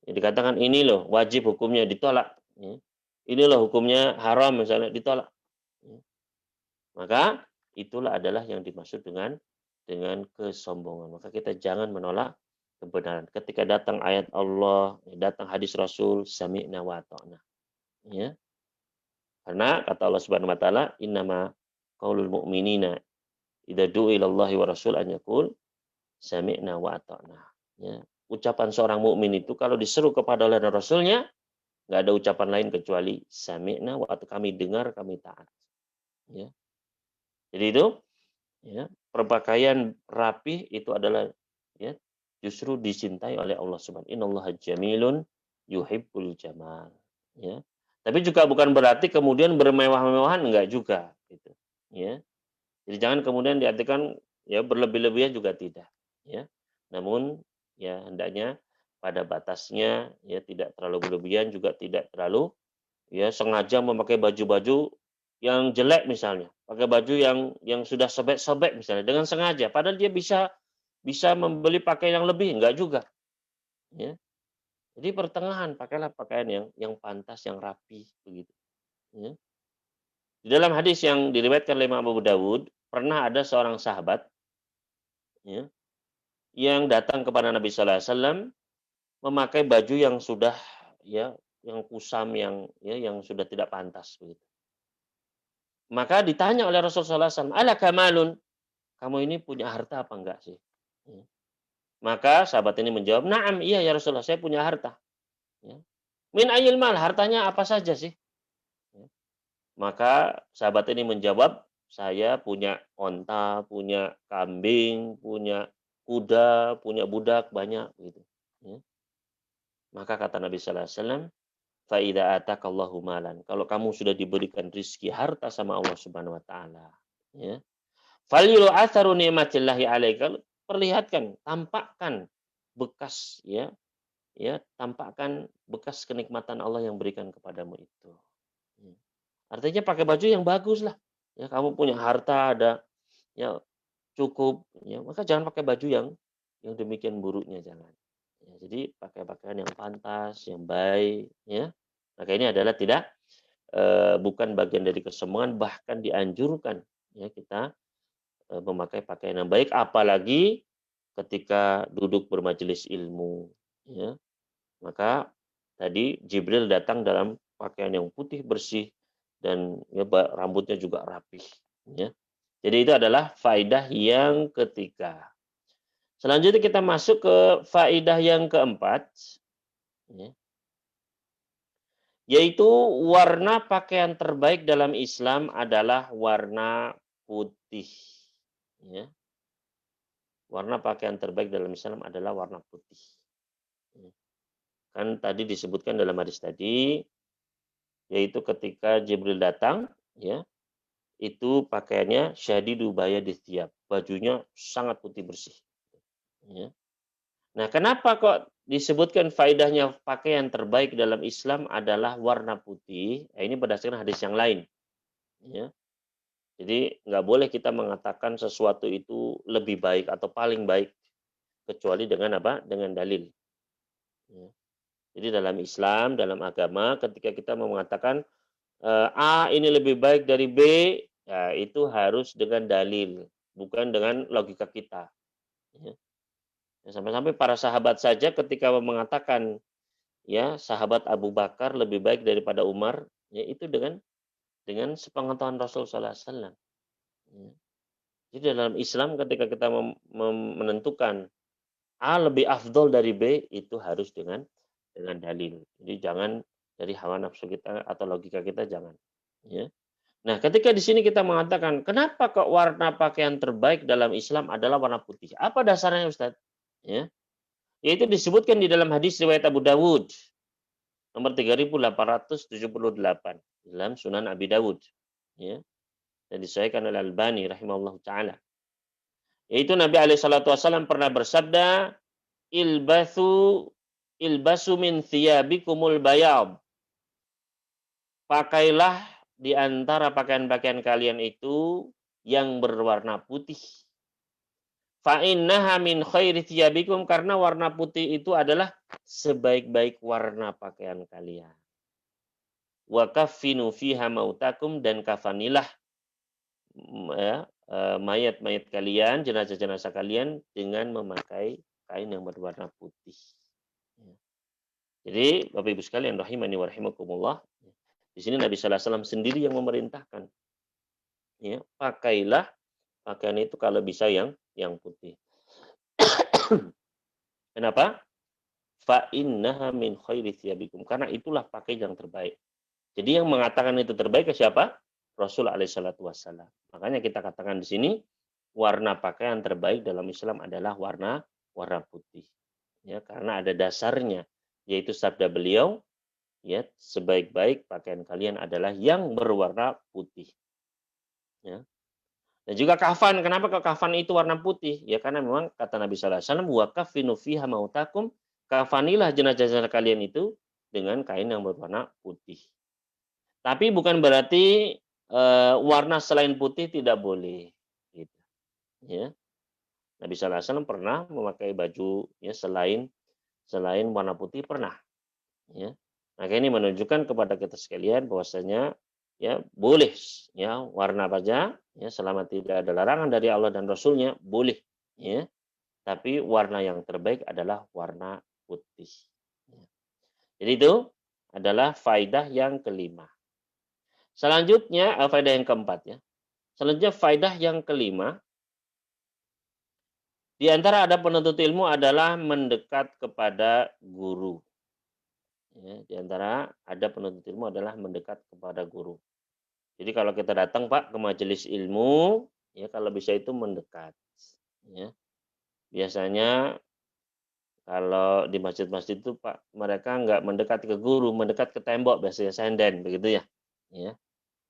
Yang dikatakan ini loh wajib hukumnya, ditolak. Ya. Ini loh hukumnya haram misalnya, ditolak. Ya. Maka itulah adalah yang dimaksud dengan kesombongan. Maka kita jangan menolak kebenaran. Ketika datang ayat Allah, datang hadis Rasul, sami'na wa ata'na. Ya. Karena kata Allah Subhanahu wa taala, innama qaulul mu'minina idza du'u ilallahi wa rasul an yaqul sami'na wa ata'na. Ya. Ucapan seorang mukmin itu kalau diseru kepada Allah dan Rasulnya, nggak ada ucapan lain kecuali sami'na wa ata'na, kami dengar, kami taat. Ya. Jadi itu, ya, perpakaian rapih itu adalah, ya, justru dicintai oleh Allah Subhanahu. Innallaha jamilun yuhibbul jamal. Ya. Tapi juga bukan berarti kemudian bermewah-mewahan, enggak juga, gitu. Ya. Jadi jangan kemudian diartikan ya berlebih-lebihan, juga tidak, ya. Namun ya hendaknya pada batasnya, ya, tidak terlalu berlebihan, juga tidak terlalu ya sengaja memakai baju-baju yang jelek misalnya, pakai baju yang sudah sobek-sobek misalnya dengan sengaja, padahal dia bisa membeli pakaian yang lebih, enggak juga, ya. Jadi pertengahan, pakailah pakaian yang pantas, yang rapi, begitu, ya. Di dalam hadis yang diriwayatkan oleh Imam Abu Dawud, pernah ada seorang sahabat, ya, yang datang kepada Nabi sallallahu alaihi wasallam memakai baju yang sudah, ya, yang kusam, yang sudah tidak pantas, begitu. Maka ditanya oleh Rasulullah SAW, "Alaka malun?" Kamu ini punya harta apa enggak sih? Ya. Maka sahabat ini menjawab, "Na'am, iya ya Rasulullah, saya punya harta." Ya. "Min ayil mal?" Hartanya apa saja sih? Ya. Maka sahabat ini menjawab, "Saya punya onta, punya kambing, punya kuda, punya budak banyak," gitu. Ya. Maka kata Nabi sallallahu alaihi wasallam, "Fa idza atakallahu malan." Kalau kamu sudah diberikan rizki, harta sama Allah Subhanahu wa taala, ya. Falyul atharu ni'matillahi 'alaika. Perlihatkan, tampakkan bekas, tampakkan bekas kenikmatan Allah yang berikan kepadamu itu. Ya. Artinya pakai baju yang bagus lah. Ya, kamu punya harta ada, ya, cukup, ya, maka jangan pakai baju yang demikian buruknya, jangan. Ya, jadi pakai pakaian yang pantas, yang baik, ya. Maka ini adalah bukan bagian dari kesombongan, bahkan dianjurkan, ya, kita memakai pakaian yang baik, apalagi ketika duduk bermajelis ilmu, ya. Maka tadi Jibril datang dalam pakaian yang putih bersih dan ya, rambutnya juga rapih, ya. Jadi itu adalah faidah yang ketiga. Selanjutnya kita masuk ke faidah yang keempat, ya, yaitu warna pakaian terbaik dalam Islam adalah warna putih. Ya. Warna pakaian terbaik dalam Islam adalah warna putih. Ya. Kan tadi disebutkan dalam hadis tadi, yaitu ketika Jibril datang, ya, itu pakaiannya syadidu bayadis thiyab, bajunya sangat putih bersih. Ya. Nah, kenapa kok disebutkan faedahnya pakaian terbaik dalam Islam adalah warna putih? Nah, ini berdasarkan hadis yang lain. Ya. Jadi nggak boleh kita mengatakan sesuatu itu lebih baik atau paling baik kecuali dengan apa? Dengan dalil. Ya. Jadi dalam Islam, dalam agama, ketika kita mau mengatakan A ini lebih baik dari B, ya itu harus dengan dalil, bukan dengan logika kita. Ya. Sampai-sampai para sahabat saja ketika mengatakan, ya, sahabat Abu Bakar lebih baik daripada Umar, ya itu dengan sepengetahuan Rasul sallallahu alaihi wasallam. Ya. Jadi dalam Islam ketika kita menentukan A lebih afdol dari B, itu harus dengan dalil. Jadi jangan dari hawa nafsu kita atau logika kita, jangan. Ya. Nah, ketika di sini kita mengatakan, kenapa kok warna pakaian terbaik dalam Islam adalah warna putih? Apa dasarnya, Ustaz? Ya, yaitu disebutkan di dalam hadis riwayat Abu Dawud nomor 3878 dalam Sunan Abi Dawud. Ya, dan disahihkan oleh Albani rahimahullah taala. Yaitu Nabi alaihi salatu wasallam pernah bersabda, ilbasu min thiyabikumul bayad. Pakailah di antara pakaian-pakaian kalian itu yang berwarna putih. Fa innaha min khairi thiyabikum, karena warna putih itu adalah sebaik-baik warna pakaian kalian. Wa kaffinu fiha mautakum, dan kafanilah mayat-mayat kalian, jenazah-jenazah kalian dengan memakai kain yang berwarna putih. Jadi Bapak Ibu sekalian rahimani wa rahimakumullah, di sini Nabi sallallahu alaihi wasallam sendiri yang memerintahkan. Ya, pakailah pakaian itu kalau bisa yang putih. Kenapa? Fa innaha min khairi thiyabikum, karena itulah pakaian yang terbaik. Jadi yang mengatakan itu terbaik ke siapa? Rasul alaihi salatu wasallam. Makanya kita katakan di sini warna pakaian terbaik dalam Islam adalah warna putih. Ya, karena ada dasarnya, yaitu sabda beliau, ya, sebaik-baik pakaian kalian adalah yang berwarna putih. Ya. Dan juga kafan, kenapa kok kafan itu warna putih? Ya karena memang kata Nabi sallallahu alaihi wasallam, wa kafinu fiha mautakum, kafanilah jenazah-jenazah kalian itu dengan kain yang berwarna putih. Tapi bukan berarti warna selain putih tidak boleh, gitu. Ya. Nabi sallallahu alaihi wasallam pernah memakai baju ya selain warna putih, pernah. Ya. Maka ini menunjukkan kepada kita sekalian bahwasanya ya boleh ya warna apa aja ya selama tidak ada larangan dari Allah dan Rasulnya, boleh ya. Tapi warna yang terbaik adalah warna putih. Ya. Jadi itu adalah faidah yang kelima. Selanjutnya faidah yang keempat ya. Selanjutnya faidah yang kelima, di antara ada penuntut ilmu adalah mendekat kepada guru. Ya, di antara ada penuntut ilmu adalah mendekat kepada guru. Jadi kalau kita datang Pak ke majelis ilmu, ya kalau bisa itu mendekat. Ya. Biasanya kalau di masjid-masjid itu Pak, mereka nggak mendekat ke guru, mendekat ke tembok, biasanya senden, begitu ya. Ya,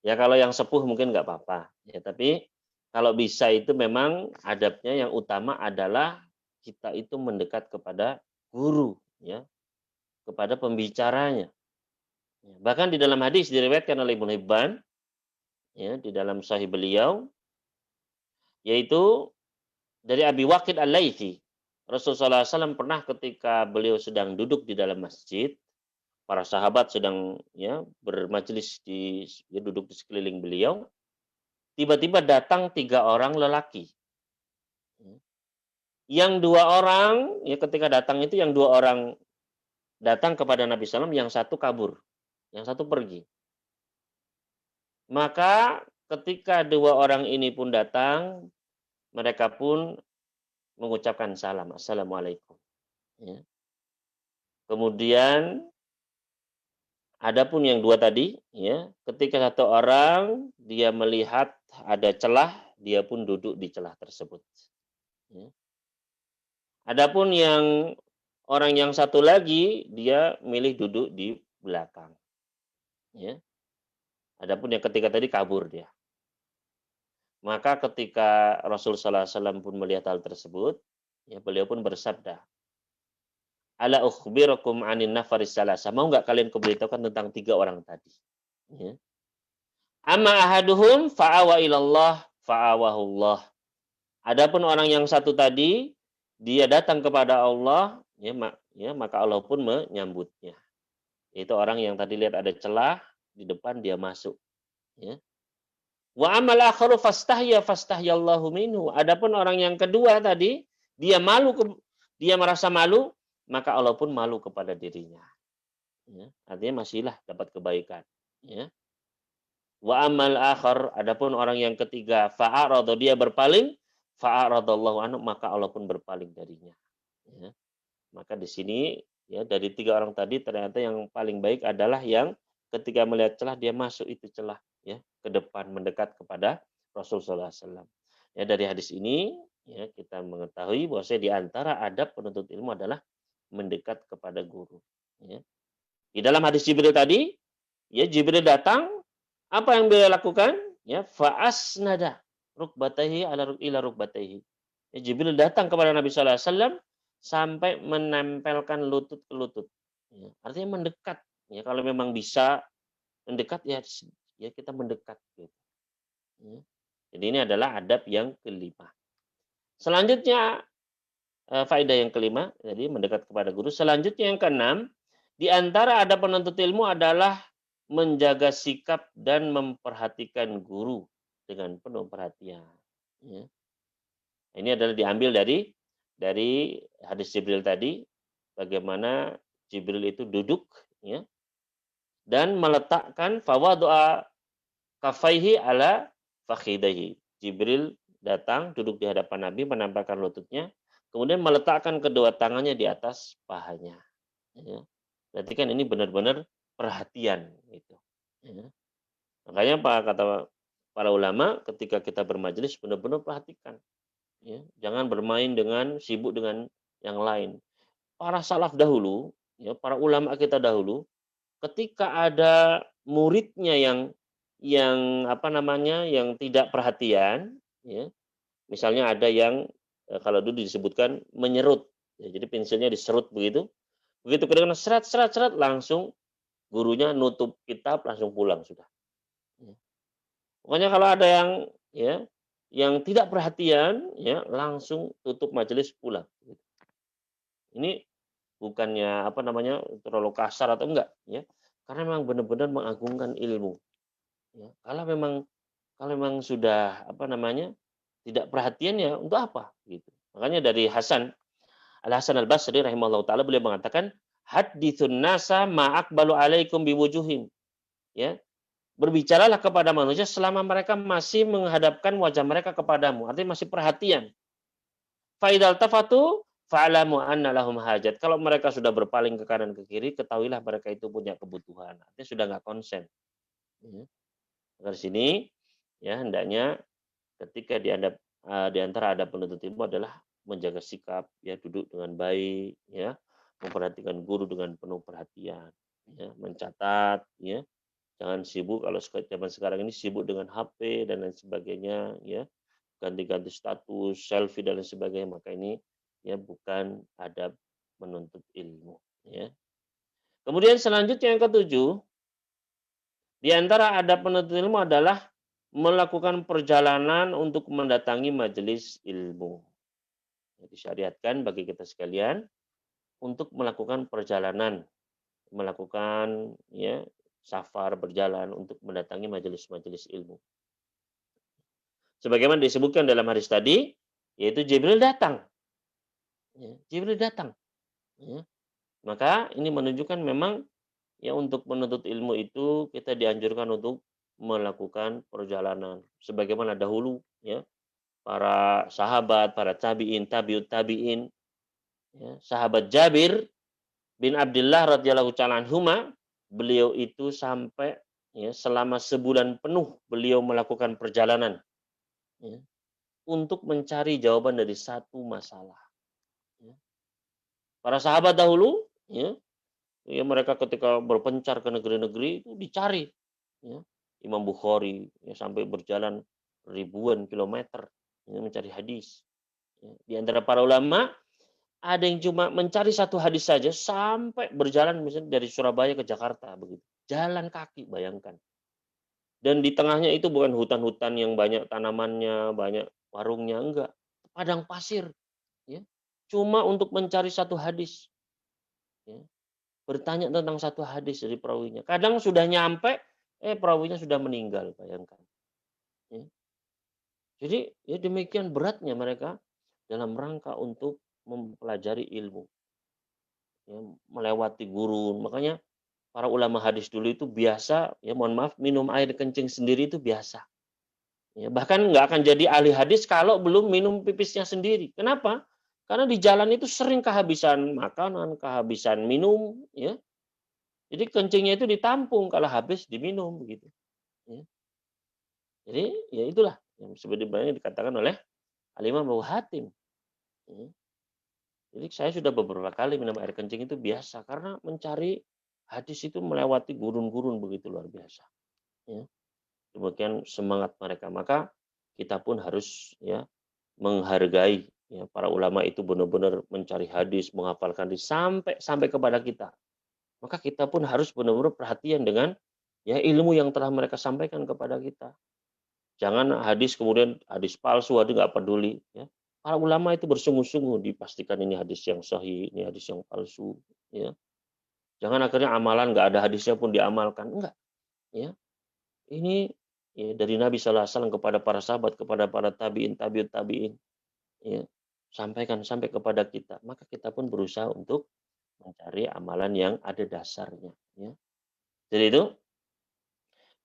ya kalau yang sepuh mungkin nggak apa-apa. Ya, tapi kalau bisa itu memang adabnya yang utama adalah kita itu mendekat kepada guru, ya, kepada pembicaranya. Ya, bahkan di dalam hadis diriwayatkan oleh Ibnu Hibban, ya, di dalam sahih beliau, yaitu dari Abi Waqid Al-Laitsi. Rasulullah SAW pernah ketika beliau sedang duduk di dalam masjid, para sahabat sedang ya bermajelis duduk di sekeliling beliau, tiba-tiba datang 3 orang lelaki. Yang 2 orang, ya ketika datang itu yang 2 orang datang kepada Nabi SAW, yang satu kabur, yang satu pergi. Maka ketika 2 orang ini pun datang, mereka pun mengucapkan salam, assalamualaikum. Ya. Kemudian adapun yang 2 tadi, ya, ketika satu orang dia melihat ada celah, dia pun duduk di celah tersebut. Ya. Adapun yang orang yang satu lagi, dia milih duduk di belakang. Ya. Adapun yang ketiga tadi kabur dia. Maka ketika Rasul sallallahu alaihi wasallam pun melihat hal tersebut, ya beliau pun bersabda, "Ala ukhbirukum 'anin nafaris salasa." Mau enggak kalian kuberitahukan tentang 3 orang tadi? Ya. Amma ahaduhum fa'awa ilallah fa'awahullah. Adapun orang yang satu tadi, dia datang kepada Allah, ya maka Allah pun menyambutnya. Itu orang yang tadi lihat ada celah di depan, dia masuk. Ya. Wa amal akharu fastahyallahu minhu. Adapun orang yang kedua tadi, dia merasa malu, maka Allah pun malu kepada dirinya. Ya, artinya masihlah dapat kebaikan. Ya. Wa amal akhar, adapun orang yang ketiga, fa'arada, dia berpaling, fa'aradallahu anhu, maka Allah pun berpaling darinya. Ya. Maka di sini Ya, dari 3 orang tadi ternyata yang paling baik adalah yang ketika melihat celah dia masuk itu celah ya, ke depan mendekat kepada Rasulullah SAW. Ya, dari hadis ini ya kita mengetahui bahwa di antara adab penuntut ilmu adalah mendekat kepada guru. Ya. Di dalam hadis Jibril tadi, ya Jibril datang, apa yang beliau lakukan? Ya, fa'asnada rukbatayhi ila rukbatayhi. Ya, Jibril datang kepada Nabi sallallahu alaihi wasallam sampai menempelkan lutut ke lutut. Ya, artinya mendekat. Ya, kalau memang bisa mendekat ya ya kita mendekat gitu. Ya. Jadi ini adalah adab yang kelima. Selanjutnya faedah yang kelima, jadi mendekat kepada guru. Selanjutnya yang keenam, di antara adab penuntut ilmu adalah menjaga sikap dan memperhatikan guru dengan penuh perhatian. Ya. Ini adalah diambil dari hadis Jibril tadi, bagaimana Jibril itu duduk ya dan meletakkan fawadu'a kafaihi ala fakhidaihi. Jibril datang duduk di hadapan Nabi menampakkan lututnya, kemudian meletakkan kedua tangannya di atas pahanya. Ya. Berarti kan ini benar-benar perhatian gitu. Ya. Makanya kata para ulama ketika kita bermajelis benar-benar perhatikan. Ya, jangan bermain dengan sibuk dengan yang lain. Para salaf dahulu, ya, para ulama kita dahulu, ketika ada muridnya yang apa namanya, yang tidak perhatian, ya, misalnya ada yang kalau dulu disebutkan menyerut, ya, jadi pensilnya diserut begitu, begitu kedengaran serat serat serat langsung gurunya nutup kitab langsung pulang sudah. Ya. Pokoknya kalau ada yang ya yang tidak perhatian ya langsung tutup majelis pulang. Ini bukannya apa namanya terlalu kasar atau enggak ya, karena memang benar-benar mengagungkan ilmu. Ya. Kalau memang sudah apa namanya tidak perhatian ya untuk apa gitu. Makanya dari Al Hasan Al Basri rahimahullah taala beliau mengatakan hadithun nasa ma'akbalu alaikum biwujuhim. Ya, berbicaralah kepada manusia selama mereka masih menghadapkan wajah mereka kepadamu, artinya masih perhatian. Faidal tafatu fa'alamu anna lahum hajat. Kalau mereka sudah berpaling ke kanan ke kiri, ketahuilah mereka itu punya kebutuhan. Artinya sudah nggak konsen. Ya. Dari sini ya hendaknya ketika di antara adab penuntut ilmu adalah menjaga sikap, ya duduk dengan baik, ya memperhatikan guru dengan penuh perhatian, ya mencatat, ya jangan sibuk kalau zaman sekarang ini sibuk dengan HP dan lain sebagainya, ya ganti-ganti status, selfie dan lain sebagainya, maka ini ya bukan adab menuntut ilmu. Ya. Kemudian selanjutnya yang ketujuh, di antara adab penuntut ilmu adalah melakukan perjalanan untuk mendatangi majelis ilmu. Disyariatkan bagi kita sekalian untuk melakukan perjalanan, melakukan ya safar berjalan untuk mendatangi majelis-majelis ilmu. Sebagaimana disebutkan dalam hadis tadi, yaitu Jibril datang. Ya, Jibril datang. Ya. Maka ini menunjukkan memang ya untuk menuntut ilmu itu kita dianjurkan untuk melakukan perjalanan. Sebagaimana dahulu ya para sahabat, para tabi'in, tabi'ut tabi'in, ya, sahabat Jabir bin Abdullah radhiyallahu ta'ala anhuma, beliau itu sampai ya selama sebulan penuh beliau melakukan perjalanan ya, untuk mencari jawaban dari satu masalah. Ya. Para sahabat dahulu, ya, ya mereka ketika berpencar ke negeri-negeri itu dicari. Ya. Imam Bukhari ya, sampai berjalan ribuan kilometer ya, mencari hadis. Ya. Di antara para ulama ada yang cuma mencari satu hadis saja sampai berjalan misalnya dari Surabaya ke Jakarta begitu. Jalan kaki, bayangkan. Dan di tengahnya itu bukan hutan-hutan yang banyak tanamannya, banyak warungnya, enggak. Padang pasir, ya. Cuma untuk mencari satu hadis. Ya. Bertanya tentang satu hadis dari perawinya. Kadang sudah nyampe, perawinya sudah meninggal, bayangkan. Ya. Jadi ya demikian beratnya mereka dalam rangka untuk mempelajari ilmu. Ya, melewati gurun. Makanya para ulama hadis dulu itu biasa, ya mohon maaf, minum air kencing sendiri itu biasa. Ya, bahkan nggak akan jadi ahli hadis kalau belum minum pipisnya sendiri. Kenapa? Karena di jalan itu sering kehabisan makanan, kehabisan minum, ya. Jadi kencingnya itu ditampung, kalau habis diminum begitu, ya. Jadi ya itulah yang sebenarnya dikatakan oleh Al-Imam Abu Hatim, ya. Jadi saya sudah beberapa kali minum air kencing itu biasa karena mencari hadis itu melewati gurun-gurun begitu luar biasa, ya. Demikian semangat mereka. Maka kita pun harus ya menghargai ya para ulama itu benar-benar mencari hadis, menghafalkan hadis sampai sampai kepada kita. Maka kita pun harus benar-benar perhatian dengan ya ilmu yang telah mereka sampaikan kepada kita. Jangan hadis kemudian hadis palsu, hadis nggak peduli. Ya. Para ulama itu bersungguh-sungguh dipastikan ini hadis yang sahih, ini hadis yang palsu. Ya. Jangan akhirnya amalan nggak ada hadisnya pun diamalkan. Enggak. Ya. Ini ya, dari Nabi SAW kepada para sahabat, kepada para tabiin, tabiut tabiin. Ya. Sampaikan sampai kepada kita. Maka kita pun berusaha untuk mencari amalan yang ada dasarnya. Ya. Jadi itu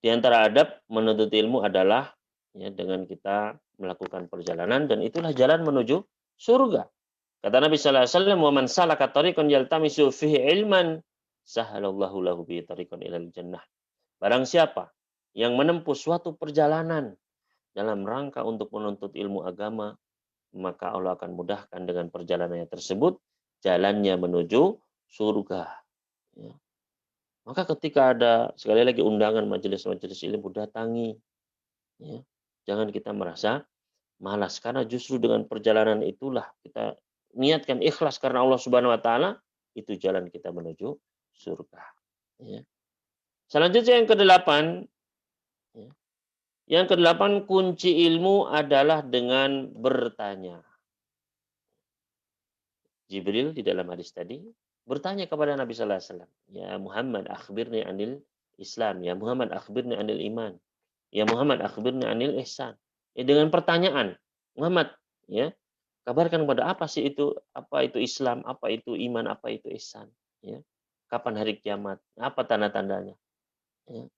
di antara adab menuntut ilmu adalah ya, dengan kita melakukan perjalanan dan itulah jalan menuju surga. Kata Nabi sallallahu alaihi wasallam, "Wa man salaka tariqan yaltamisu fihi ilman, sahalallahu lahu bihi tariqan ilal jannah." Barang siapa yang menempuh suatu perjalanan dalam rangka untuk menuntut ilmu agama, maka Allah akan mudahkan dengan perjalanannya tersebut jalannya menuju surga. Ya. Maka ketika ada sekali lagi undangan majelis-majelis ilmu datangi, ya. Jangan kita merasa malas karena justru dengan perjalanan itulah kita niatkan ikhlas karena Allah Subhanahu wa taala, itu jalan kita menuju surga. Ya. Selanjutnya yang kedelapan, ya. Yang kedelapan kunci ilmu adalah dengan bertanya. Jibril di dalam hadis tadi bertanya kepada Nabi sallallahu alaihi wasallam, "Ya Muhammad, akhbirni anil Islam, ya Muhammad akhbirni anil iman. Ya Muhammad akhbirni anil ihsan." Ya, dengan pertanyaan, Muhammad, ya, kabarkan kepada apa itu Islam, apa itu iman, apa itu ihsan, ya. Kapan hari kiamat, apa tanda-tandanya, ya.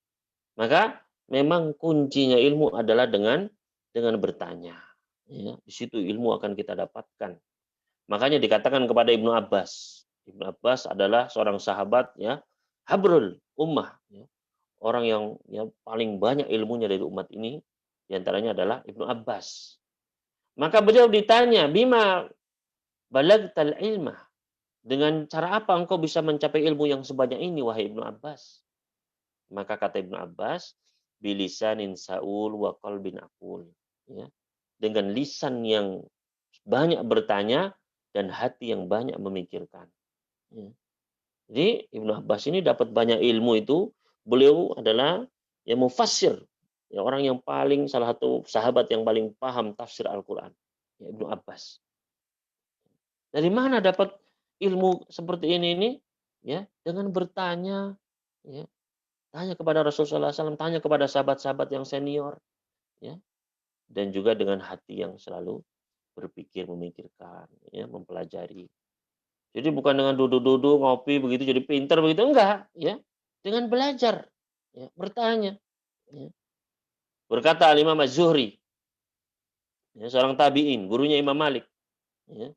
Maka memang kuncinya ilmu adalah dengan bertanya, ya. Di situ ilmu akan kita dapatkan. Makanya dikatakan kepada Ibnu Abbas. Ibnu Abbas adalah seorang sahabat ya, habrul ummah, ya. Orang yang ya, paling banyak ilmunya dari umat ini, diantaranya adalah Ibnu Abbas. Maka beliau ditanya, "Bima balagtal ilmah?" Dengan cara apa engkau bisa mencapai ilmu yang sebanyak ini, wahai Ibnu Abbas? Maka kata Ibnu Abbas, bilisanin saul wa qalbin aqul. Ya. Dengan lisan yang banyak bertanya dan hati yang banyak memikirkan. Ya. Jadi Ibnu Abbas ini dapat banyak ilmu itu, beliau adalah yang mufassir, ya orang yang paling salah satu sahabat yang paling paham tafsir Al-Qur'an, ya Ibnu Abbas. Dari mana dapat ilmu seperti ini? Ya, dengan bertanya, ya. Tanya kepada Rasulullah SAW, tanya kepada sahabat-sahabat yang senior, ya. Dan juga dengan hati yang selalu berpikir, memikirkan, ya, mempelajari. Jadi bukan dengan duduk-duduk, ngopi begitu jadi pinter begitu, enggak, ya. Dengan belajar, ya, bertanya, ya. Berkata Al-Imam Az-Zuhri, ya, seorang tabi'in, gurunya Imam Malik, ya.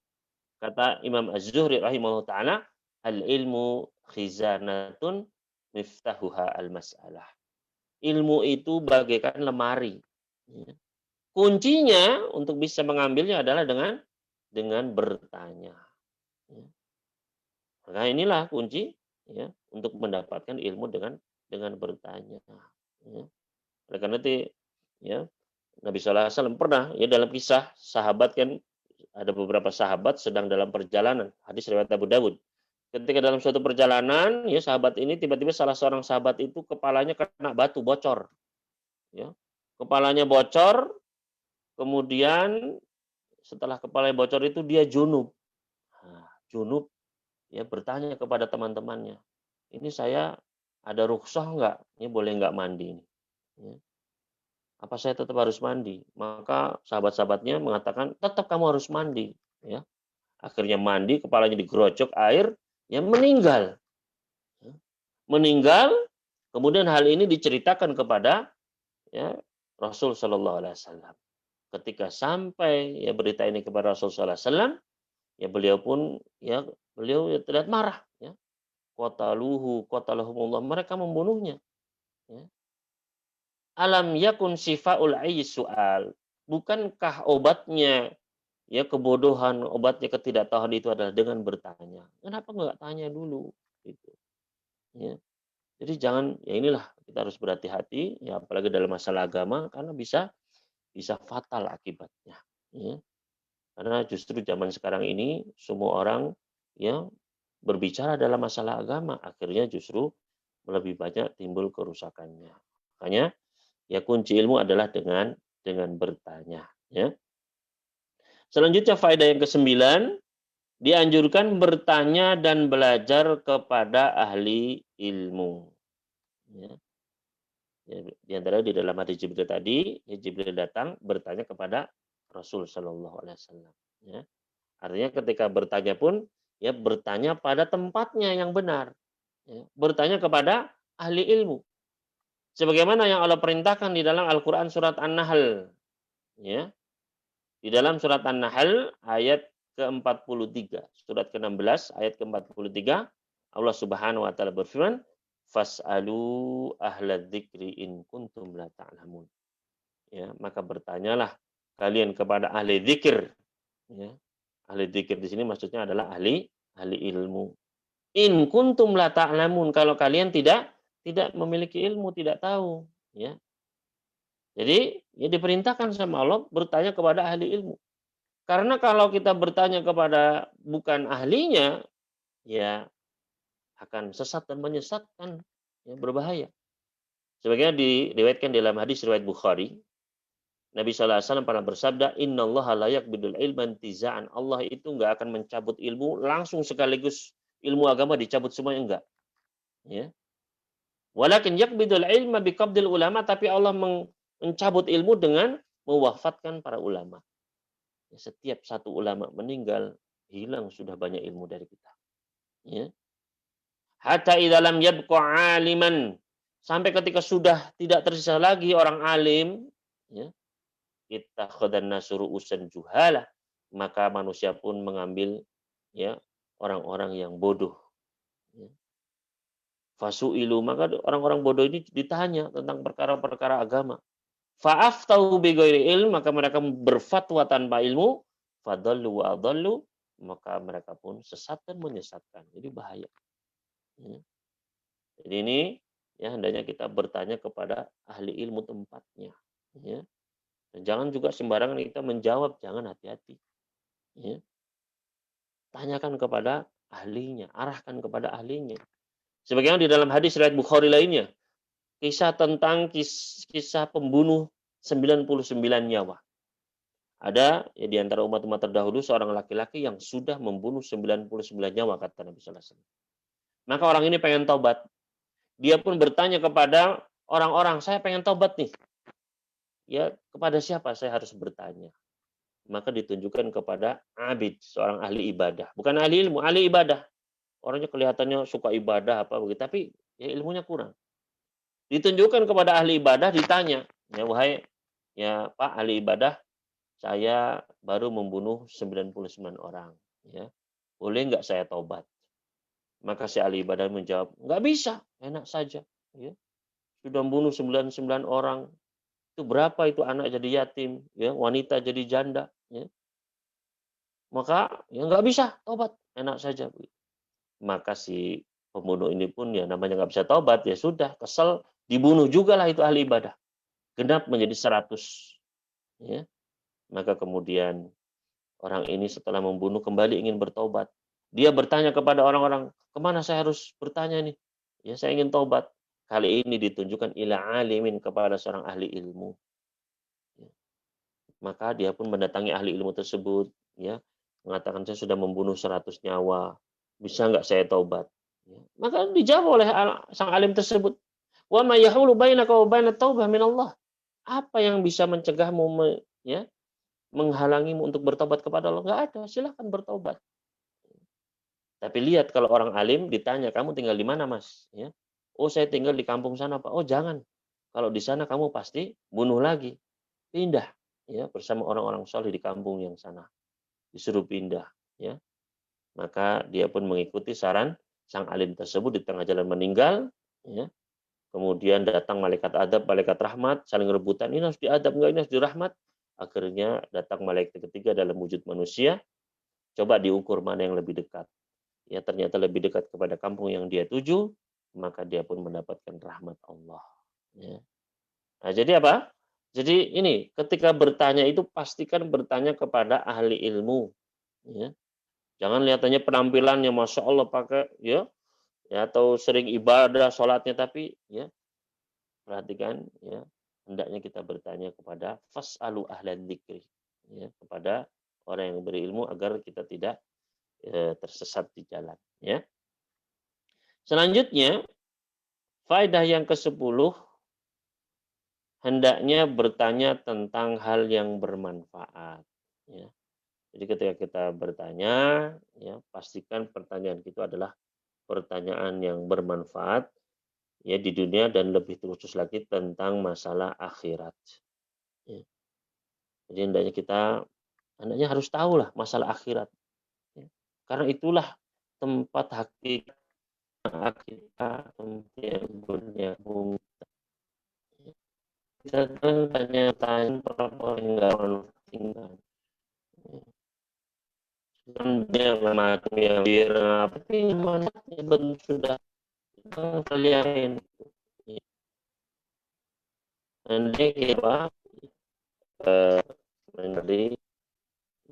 Kata Imam Az-Zuhri rahimahullah taala, "Al-ilmu khizanatun miftahuha al-mas'alah." Ilmu itu bagaikan lemari, ya. Kuncinya untuk bisa mengambilnya adalah dengan bertanya, ya. Maka inilah kunci ya untuk mendapatkan ilmu dengan bertanya. Ya. Oleh karena itu ya Nabi Sallallahu Alaihi Wasallam pernah ya dalam kisah sahabat kan ada beberapa sahabat sedang dalam perjalanan, hadis riwayat Abu Dawud. Ketika dalam suatu perjalanan ya sahabat ini tiba-tiba salah seorang sahabat itu kepalanya kena batu bocor. Ya. Kepalanya bocor, kemudian setelah kepalanya bocor itu dia junub. Nah, junub ya bertanya kepada teman-temannya, "Ini saya ada rukhsah nggak? Ini boleh nggak mandi ini? Ya. Apa saya tetap harus mandi?" Maka sahabat-sahabatnya mengatakan, "Tetap kamu harus mandi." Ya. Akhirnya mandi, kepalanya digerocok air, ya meninggal. Ya. Meninggal, kemudian hal ini diceritakan kepada ya Rasul Shallallahu Alaihi Wasallam. Ketika sampai ya berita ini kepada Rasul Shallallahu Alaihi Wasallam, ya beliau pun beliau terlihat marah ya. Qatalahumullah, mereka membunuhnya ya. Alam yakun sifaul ayyi su'al. Bukankah obatnya ya kebodohan, obatnya ketidaktahuan itu adalah dengan bertanya. Kenapa nggak tanya dulu gitu ya. Jadi jangan ya inilah kita harus berhati-hati ya apalagi dalam masalah agama karena bisa bisa fatal akibatnya ya. Karena justru zaman sekarang ini semua orang ya berbicara dalam masalah agama akhirnya justru lebih banyak timbul kerusakannya. Makanya ya kunci ilmu adalah dengan bertanya ya. Selanjutnya faedah yang kesembilan, dianjurkan bertanya dan belajar kepada ahli ilmu. Ya. Ya, di antara di dalam hadis Jibril tadi, ya Jibril datang bertanya kepada Rasul Shallallahu Alaihi Wasallam. Ya. Artinya ketika bertanya pun, ya bertanya pada tempatnya yang benar. Ya. Bertanya kepada ahli ilmu. Sebagaimana yang Allah perintahkan di dalam Al-Quran surat An-Nahl. Ya. Di dalam surat An-Nahl ayat ke-43, surat ke-16 ayat ke-43, Allah Subhanahu wa taala berfirman, "Fas'alu ahla dzikri in kuntum la ta'lamun." Ya, maka bertanyalah kalian kepada ahli zikir, ya. Ahli zikir di sini maksudnya adalah ahli ahli ilmu. In kuntum la ta'lamun, kalau kalian tidak memiliki ilmu, tidak tahu, ya. Jadi, ya diperintahkan sama Allah bertanya kepada ahli ilmu. Karena kalau kita bertanya kepada bukan ahlinya, ya akan sesat dan menyesatkan, ya berbahaya. Sebagaimana diriwayatkan dalam hadis riwayat Bukhari, Nabi SAW pernah bersabda, Innallaha la yaqbidul ilma intiza'an. Allah itu enggak akan mencabut ilmu langsung sekaligus ilmu agama dicabut semuanya, enggak. Ya. Walakin yaqbidul ilma biqabdil ulama, tapi Allah mencabut ilmu dengan mewafatkan para ulama. Ya, setiap satu ulama meninggal, hilang sudah banyak ilmu dari kita. Ya. Hatta idza lam yabqa aliman, sampai ketika sudah tidak tersisa lagi orang alim, ya, ittakhadhan nasu ru'usan juhala, maka manusia pun mengambil ya orang-orang yang bodoh. Ya. Fasu'ilu, maka orang-orang bodoh ini ditanya tentang perkara-perkara agama. Fa'aftau bighairi ilm, maka mereka berfatwa tanpa ilmu, fadallu wa adallu, maka mereka pun sesat dan menyesatkan. Jadi bahaya. Ya. Jadi ini ya hendaknya kita bertanya kepada ahli ilmu tempatnya. Ya. Dan jangan juga sembarangan kita menjawab, jangan, hati-hati. Ya. Tanyakan kepada ahlinya, arahkan kepada ahlinya. Sebagaimana di dalam hadis riwayat Bukhari lainnya, kisah tentang kisah pembunuh 99 nyawa. Ada ya, di antara umat-umat terdahulu seorang laki-laki yang sudah membunuh 99 nyawa, kata Nabi sallallahu alaihi wasallam. Maka orang ini pengen taubat. Dia pun bertanya kepada orang-orang, saya pengen taubat nih. Ya, kepada siapa saya harus bertanya? Maka ditunjukkan kepada abid, seorang ahli ibadah. Bukan ahli ilmu, ahli ibadah. Orangnya kelihatannya suka ibadah apa begitu, tapi ya ilmunya kurang. Ditunjukkan kepada ahli ibadah, ditanya, ya wahai ya Pak ahli ibadah, saya baru membunuh 99 orang. Ya, boleh nggak saya tobat? Maka si ahli ibadah menjawab, nggak bisa, enak saja. Ya, sudah membunuh 99 orang, itu berapa itu anak jadi yatim, ya wanita jadi janda. Ya. Maka ya nggak bisa tobat, enak saja. Maka si pembunuh ini pun ya namanya nggak bisa tobat, ya sudah kesel, dibunuh juga lah itu ahli ibadah. Genap menjadi 100. Ya. Maka kemudian orang ini setelah membunuh kembali ingin bertobat. Dia bertanya kepada orang-orang, kemana saya harus bertanya nih? Ya saya ingin tobat. Kali ini ditunjukkan ila alimin, kepada seorang ahli ilmu. Ya. Maka dia pun mendatangi ahli ilmu tersebut. Ya, mengatakan saya sudah membunuh 100 nyawa. Bisa nggak saya tobat? Ya. Maka dijawab oleh sang alim tersebut. Wa ma yahulu bainaka wa bainat taubah minallah. Apa yang bisa mencegahmu ya, menghalangimu untuk bertobat kepada Allah? Nggak ada, silahkan bertobat. Tapi lihat kalau orang alim ditanya, kamu tinggal di mana mas? Ya. Oh saya tinggal di kampung sana Pak. Oh jangan, kalau di sana kamu pasti bunuh lagi. Pindah ya bersama orang-orang soleh di kampung yang sana. Disuruh pindah. ya, maka dia pun mengikuti saran sang alim tersebut, di tengah jalan meninggal, ya. Kemudian datang malaikat adab, malaikat rahmat, saling rebutan, ini harus diadab enggak, ini harus dirahmat. Akhirnya datang malaikat ketiga dalam wujud manusia, coba diukur mana yang lebih dekat. Ya, ternyata lebih dekat kepada kampung yang dia tuju, maka dia pun mendapatkan rahmat Allah. Ya. Nah, jadi apa? Jadi ini, ketika bertanya itu pastikan bertanya kepada ahli ilmu. Ya. Jangan lihatannya penampilannya, masya Allah pakai, ya, atau sering ibadah, sholatnya, tapi ya perhatikan, ya, hendaknya kita bertanya kepada fas'alu ahlan dzikri, ya, kepada orang yang berilmu agar kita tidak tersesat di jalan. Ya. Selanjutnya, faedah yang ke-10, hendaknya bertanya tentang hal yang bermanfaat. Ya. Jadi ketika kita bertanya, ya, pastikan pertanyaan itu adalah pertanyaan yang bermanfaat, ya, di dunia dan lebih khusus lagi tentang masalah akhirat. Ya. Jadi hendaknya harus tahu lah masalah akhirat. Ya. Karena itulah tempat hakikat yang bernyambung. Kita kan tanya-tanya orang nggak mentingkan. Dia macam yang biar apa sih mana sudah kalian nanti kita menjadi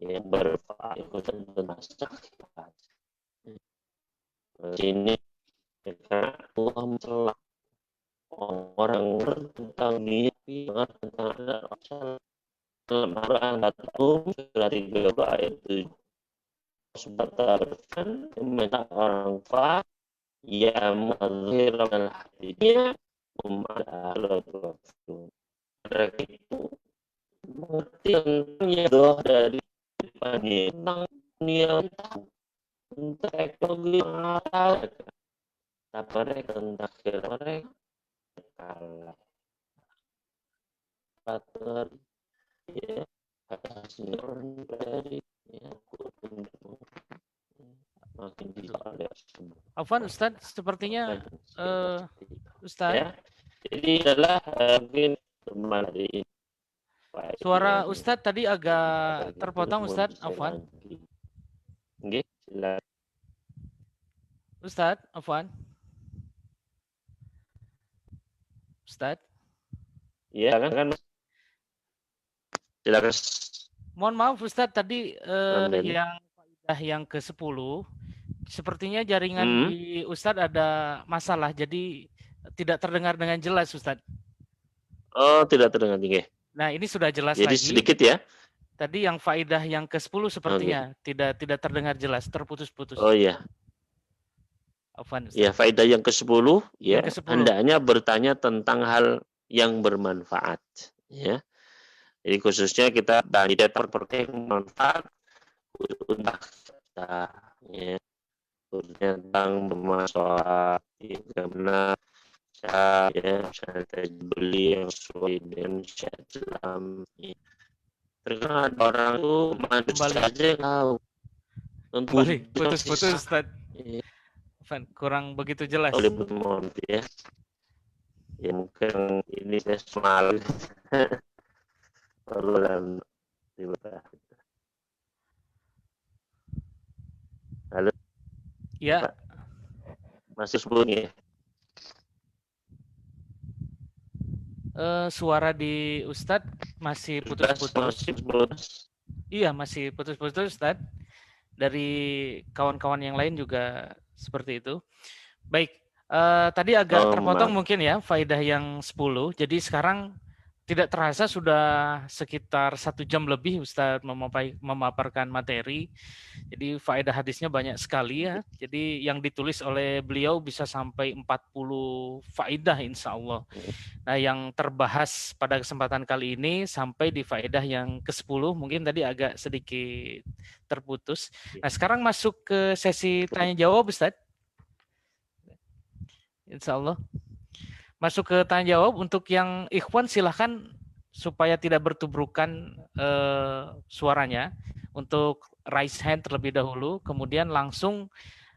yang berfaedah tentang sahabat. Sini karena Allah mencelak orang tentang mimpi, tentang Rasul dalam Al-Quran surat 30 ayat 7. Sebatakan meminta orang fa ya mazhiran hatinya mereka itu mengerti tentangnya doa dari tentang dunia, tentang teknologi mengatakan tapi mereka tentang mereka kalah partner, ya, hasilnya orang dari, ya, makin tidak. Afwan Ustadz, sepertinya Ustadz, ya. Jadi adalah mungkin kembali suara Ustadz tadi agak terpotong Ustadz. Afwan. Oke, silakan. Ustadz, Afwan. Ustadz. Iya, kan. Silakan. Mohon maaf Ustadz, tadi yang ke-10 sepertinya jaringan di Ustadz ada masalah, jadi tidak terdengar dengan jelas Ustadz. Oh, tidak terdengar tinggi. Nah, ini sudah jelas jadi lagi. Sedikit ya. Tadi yang faedah yang ke-10 sepertinya tidak terdengar jelas, terputus-putus. Oh iya. Afwan, ya, faedah yang ke-10 ya, yang ke-10. hendaknya bertanya tentang hal yang bermanfaat, ya. Jadi khususnya kita tidak terpakai manfaat untuk kita, ya. Khususnya tentang bermasalah karena saya beli yang sesuai dengan Islam. Terkadang ada orang itu manusia aja tahu. Kembali putus-putus Ustaz. Kurang begitu jelas. Oleh mohon ya. Ya mungkin ini saya semalu. Perlu halo. Ya. Masih sebelumnya. Suara di Ustadz masih putus-putus. Iya, masih putus-putus Ustadz. Dari kawan-kawan yang lain juga seperti itu. Baik, tadi agak terpotong mungkin ya faedah yang 10. Jadi sekarang tidak terasa sudah sekitar 1 jam lebih Ustadz memaparkan materi. Jadi faedah hadisnya banyak sekali ya. Jadi yang ditulis oleh beliau bisa sampai 40 faedah insya Allah. Nah yang terbahas pada kesempatan kali ini sampai di faedah yang ke-10. Mungkin tadi agak sedikit terputus. Nah sekarang masuk ke sesi tanya jawab Ustadz. Insya Allah. Masuk ke tanya jawab. Untuk yang ikhwan silahkan supaya tidak bertubrukan suaranya. untuk raise hand terlebih dahulu, kemudian langsung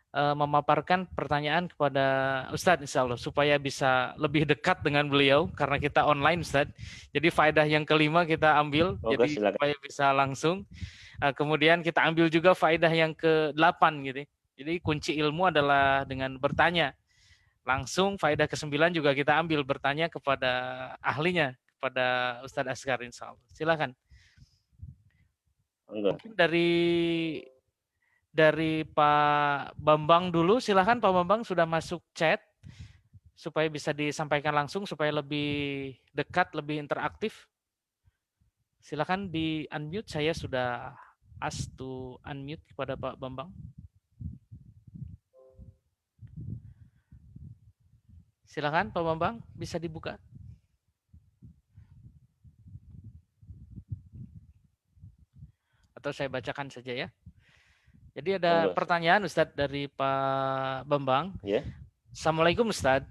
memaparkan pertanyaan kepada Ustadz insya Allah supaya bisa lebih dekat dengan beliau karena kita online Ustadz. Jadi faedah yang kelima kita ambil, Oke, jadi silakan. supaya bisa langsung. Kemudian kita ambil juga faedah yang ke-8 gitu. Jadi kunci ilmu adalah dengan bertanya. Langsung faedah ke-9 juga kita ambil bertanya kepada ahlinya, kepada Ustadz Asgar insya Allah. Silakan. Enggak. Mungkin dari Pak Bambang dulu, silakan Pak Bambang sudah masuk chat supaya bisa disampaikan langsung supaya lebih dekat, lebih interaktif. Silakan di unmute, saya sudah ask to unmute kepada Pak Bambang. Silakan Pak Bambang, bisa dibuka. Atau saya bacakan saja ya. Jadi ada Enggak. pertanyaan Ustadz dari Pak Bambang. Ya. Assalamualaikum Ustadz.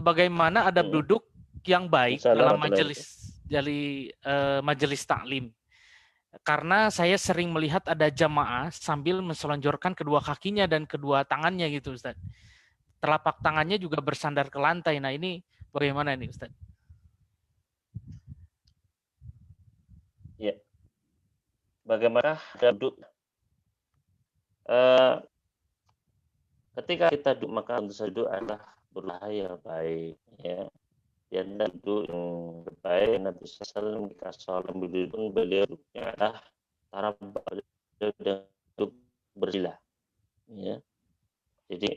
Bagaimana adab duduk yang baik dalam majelis taklim? Karena saya sering melihat ada jamaah sambil menselonjorkan kedua kakinya dan kedua tangannya gitu Ustaz. Telapak tangannya juga bersandar ke lantai. Nah ini bagaimana nih Ustaz? Ya. Bagaimana duduk? Ketika kita duduk maka tentu saja duduk adalah berbahaya baik ya. Dan duduk yang baik Nabi SAW ketika sholat berdiri pun beliau duduknya adalah tarabak dan duduk bersila ya. Jadi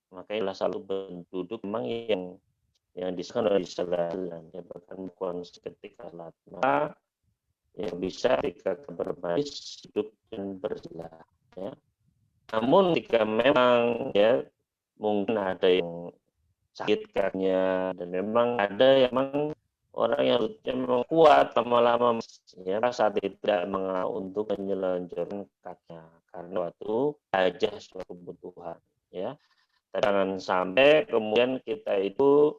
makanya selalu berduduk memang yang disebut oleh Islam ya, bahkan bukan ketika latna yang bisa ketika berbaris duduk dan bersila ya. Namun jika memang ya mungkin ada yang sakit kakinya dan memang ada yang memang orang yang memang kuat lama-lama ya saat itu tidak mau untuk menyelonjorkan kakinya karena waktu aja suatu kebutuhan ya. Jangan sampai kemudian kita itu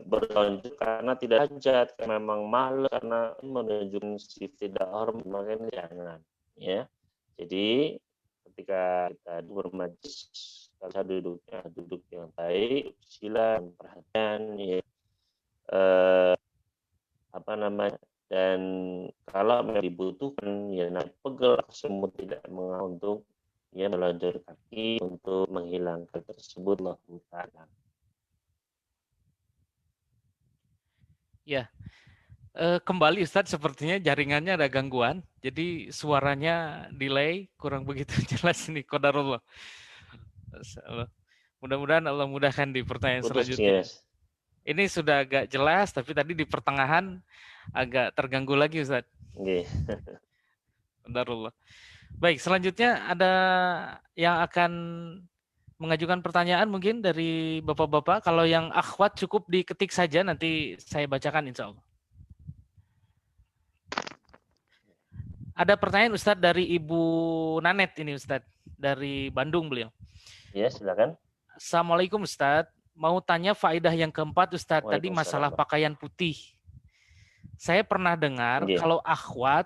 berlanjut karena tidak hajat, karena memang malas, karena menunjukkan sifat tidak hormat, makanya jangan ya. Jadi ketika kita bermajlis, kalau duduknya duduk yang baik, sila, perhatian, ya, dan kalau memang dibutuhkan, ya naik pegel, semua tidak mau untuk ya melonjor kaki untuk menghilangkan tersebut, Allah Ta'ala. Ya, kembali Ustadz sepertinya jaringannya ada gangguan, jadi suaranya delay, kurang begitu jelas ini, qadarullah. Mudah-mudahan Allah mudahkan di pertanyaan selanjutnya. Yes. Ini sudah agak jelas, tapi tadi di pertengahan agak terganggu lagi Ustaz. Okay. Qadarullah. Baik, selanjutnya ada yang akan mengajukan pertanyaan mungkin dari Bapak-Bapak. Kalau yang akhwat cukup diketik saja, nanti saya bacakan insya Allah. Ada pertanyaan Ustadz dari Ibu Nanet ini Ustadz, dari Bandung beliau. Ya, silakan. Assalamualaikum Ustadz, mau tanya faedah yang keempat Ustadz, tadi masalah pakaian putih. Saya pernah dengar kalau akhwat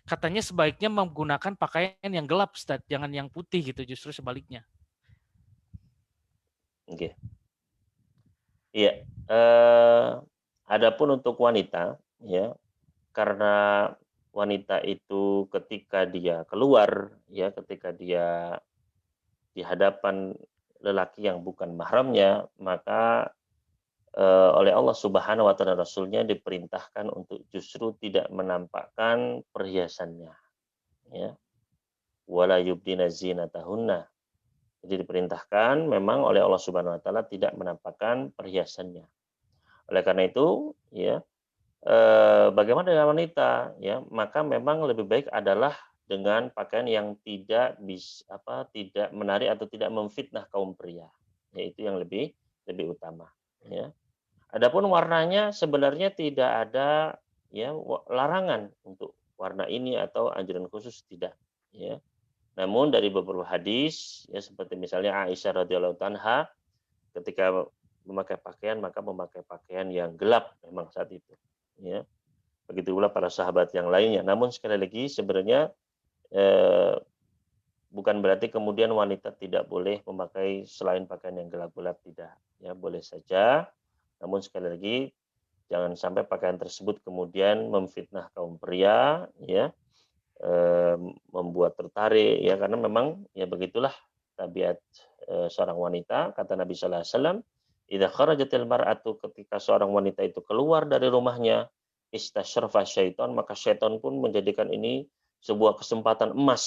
katanya sebaiknya menggunakan pakaian yang gelap Ustadz, jangan yang putih gitu, justru sebaliknya. Oke. Iya. Adapun untuk wanita, ya, karena wanita itu ketika dia keluar, ya, ketika dia di hadapan lelaki yang bukan mahramnya, maka oleh Allah Subhanahu wa taala Rasulnya diperintahkan untuk justru tidak menampakkan perhiasannya. Ya. Wala yubdina zinatahunna. Jadi diperintahkan memang oleh Allah Subhanahu wa taala tidak menampakkan perhiasannya. Oleh karena itu, ya, bagaimana dengan wanita, ya, maka memang lebih baik adalah dengan pakaian yang tidak tidak menarik atau tidak memfitnah kaum pria, yaitu yang lebih utama, ya. Adapun warnanya sebenarnya tidak ada ya larangan untuk warna ini atau anjuran khusus, tidak, ya. Namun dari beberapa hadis ya seperti misalnya Aisyah radhiyallahu anha ketika memakai pakaian maka memakai pakaian yang gelap memang saat itu, ya. begitu pula para sahabat yang lainnya. Namun sekali lagi sebenarnya bukan berarti kemudian wanita tidak boleh memakai selain pakaian yang gelap-gelap, tidak. Ya, boleh saja. Namun sekali lagi jangan sampai pakaian tersebut kemudian memfitnah kaum pria, ya, membuat tertarik, ya, karena memang ya begitulah tabiat seorang wanita. Kata Nabi Sallallahu Alaihi Wasallam, "Idza kharajatil mar'atu," ketika seorang wanita itu keluar dari rumahnya, istasyrafa syaiton, maka syaiton pun menjadikan ini sebuah kesempatan emas,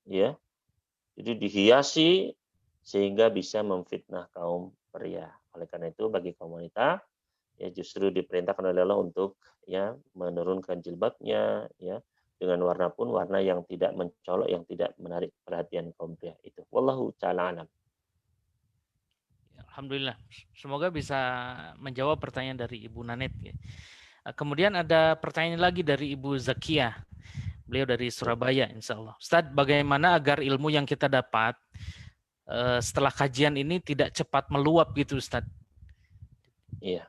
ya. Jadi dihiasi sehingga bisa memfitnah kaum pria. Oleh karena itu bagi kaum wanita ya justru diperintahkan oleh Allah untuk ya menurunkan jilbabnya, ya, dengan warna pun warna yang tidak mencolok, yang tidak menarik perhatian kaum pria itu. Wallahu taala alam. Alhamdulillah. Semoga bisa menjawab pertanyaan dari Ibu Nanet. Ya. Kemudian ada pertanyaan lagi dari Ibu Zakia. Beliau dari Surabaya, insya Allah. Ustadz, bagaimana agar ilmu yang kita dapat setelah kajian ini tidak cepat meluap gitu, Ustadz? Iya.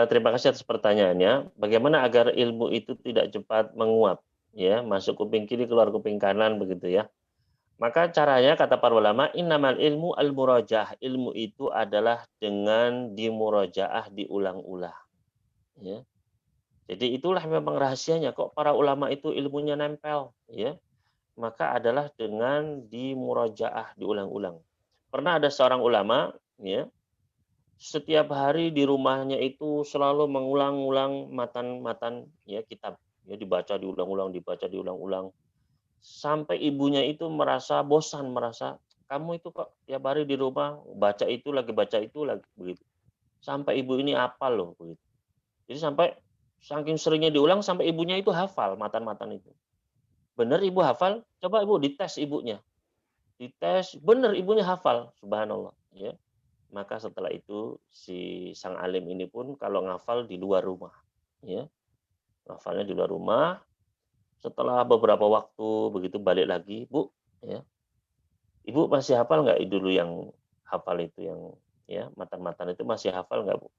Terima kasih atas pertanyaannya. Bagaimana agar ilmu itu tidak cepat menguap, ya, masuk kuping kiri keluar kuping kanan begitu ya. Maka caranya kata para ulama, innamal ilmu al-murajaah. Ilmu itu adalah dengan dimurajaah, diulang-ulang. Ya. Jadi itulah memang rahasianya kok para ulama itu ilmunya nempel, ya. Maka adalah dengan dimurajaah, diulang-ulang. Pernah ada seorang ulama, ya, setiap hari di rumahnya itu selalu mengulang-ulang matan-matan ya kitab, ya, dibaca diulang-ulang. Sampai ibunya itu merasa bosan, merasa, "Kamu itu kok tiap hari di rumah baca itu lagi, begitu. Sampai ibu ini hafal loh, begitu. Jadi sampai saking seringnya diulang sampai ibunya itu hafal matan-matan itu. Bener ibu hafal? Coba ibu dites ibunya. Dites, bener ibunya hafal, subhanallah, ya. Maka setelah itu si sang alim ini pun kalau ngafal di luar rumah, ya. Ngafalnya di luar rumah, setelah beberapa waktu begitu balik lagi, "Bu, ya, Ibu masih hafal nggak dulu yang hafal itu yang ya matan-matan itu masih hafal nggak, Bu?"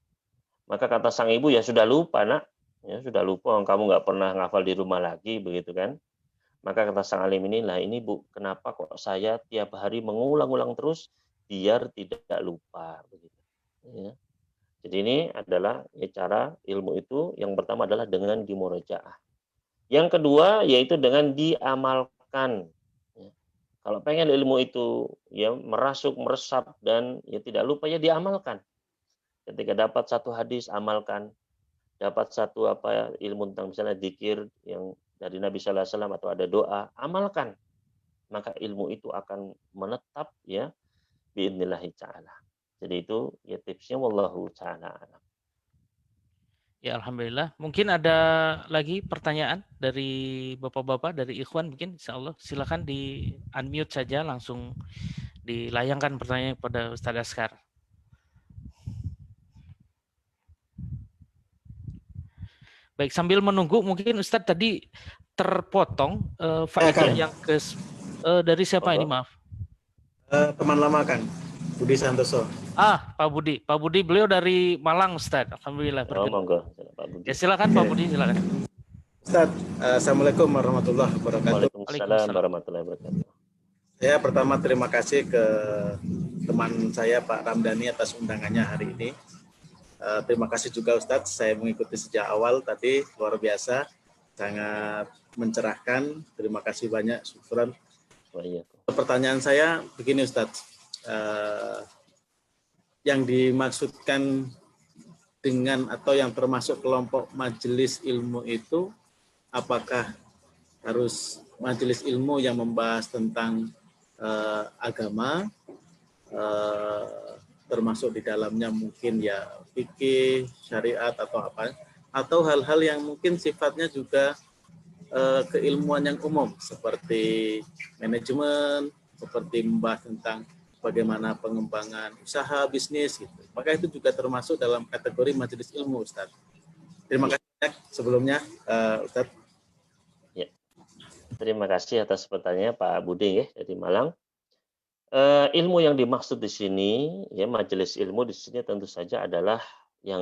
Maka kata sang ibu, "Ya sudah lupa, Nak. Ya sudah lupa, kamu nggak pernah ngafal di rumah lagi," begitu kan. Maka kata sang alim ini, "Lah ini Bu, kenapa kok saya tiap hari mengulang-ulang terus biar tidak lupa," begitu. Ya. Jadi ini adalah ya cara ilmu itu yang pertama adalah dengan dimurajaah. Yang kedua yaitu dengan diamalkan. Ya. Kalau pengen ilmu itu ya merasuk, meresap dan ya tidak lupa ya diamalkan. Ketika dapat satu hadis amalkan, dapat satu apa ya, ilmu tentang misalnya zikir yang dari Nabi Sallallahu Alaihi Wasallam atau ada doa, amalkan. Maka ilmu itu akan menetap ya biidnillahi ta'ala. Jadi itu ya tipsnya wallahu ta'ala alam. Ya, alhamdulillah. Mungkin ada lagi pertanyaan dari Bapak-bapak, dari Ikhwan mungkin, insya Allah. Silakan di unmute saja, langsung dilayangkan pertanyaan kepada Ustadz Askar. Baik, sambil menunggu mungkin Ustadz tadi terpotong faedah yang dari siapa ini, maaf? Teman lama kan, Budi Santoso. Pak Budi beliau dari Malang, Ustadz. Alhamdulillah. Monggo, Pak Budi. Ya, silakan Pak Budi, silakan. Ustadz, Assalamualaikum warahmatullahi wabarakatuh. Waalaikumsalam warahmatullahi wabarakatuh. Saya pertama terima kasih ke teman saya Pak Ramdhani atas undangannya hari ini. Terima kasih juga Ustadz, saya mengikuti sejak awal tadi, luar biasa, sangat mencerahkan. Terima kasih banyak, syukran. Pertanyaan saya begini Ustadz, yang dimaksudkan dengan atau yang termasuk kelompok majelis ilmu itu, apakah harus majelis ilmu yang membahas tentang agama, termasuk di dalamnya mungkin ya fikih, syariat atau apa, atau hal-hal yang mungkin sifatnya juga keilmuan yang umum seperti manajemen, seperti membahas tentang bagaimana pengembangan usaha, bisnis gitu. Apakah itu juga termasuk dalam kategori majelis ilmu, Ustaz? Terima kasih banyak sebelumnya, Ustaz. Ya. Terima kasih atas pertanyaannya Pak Budi ya dari Malang. Ilmu yang dimaksud di sini ya majelis ilmu di sini tentu saja adalah yang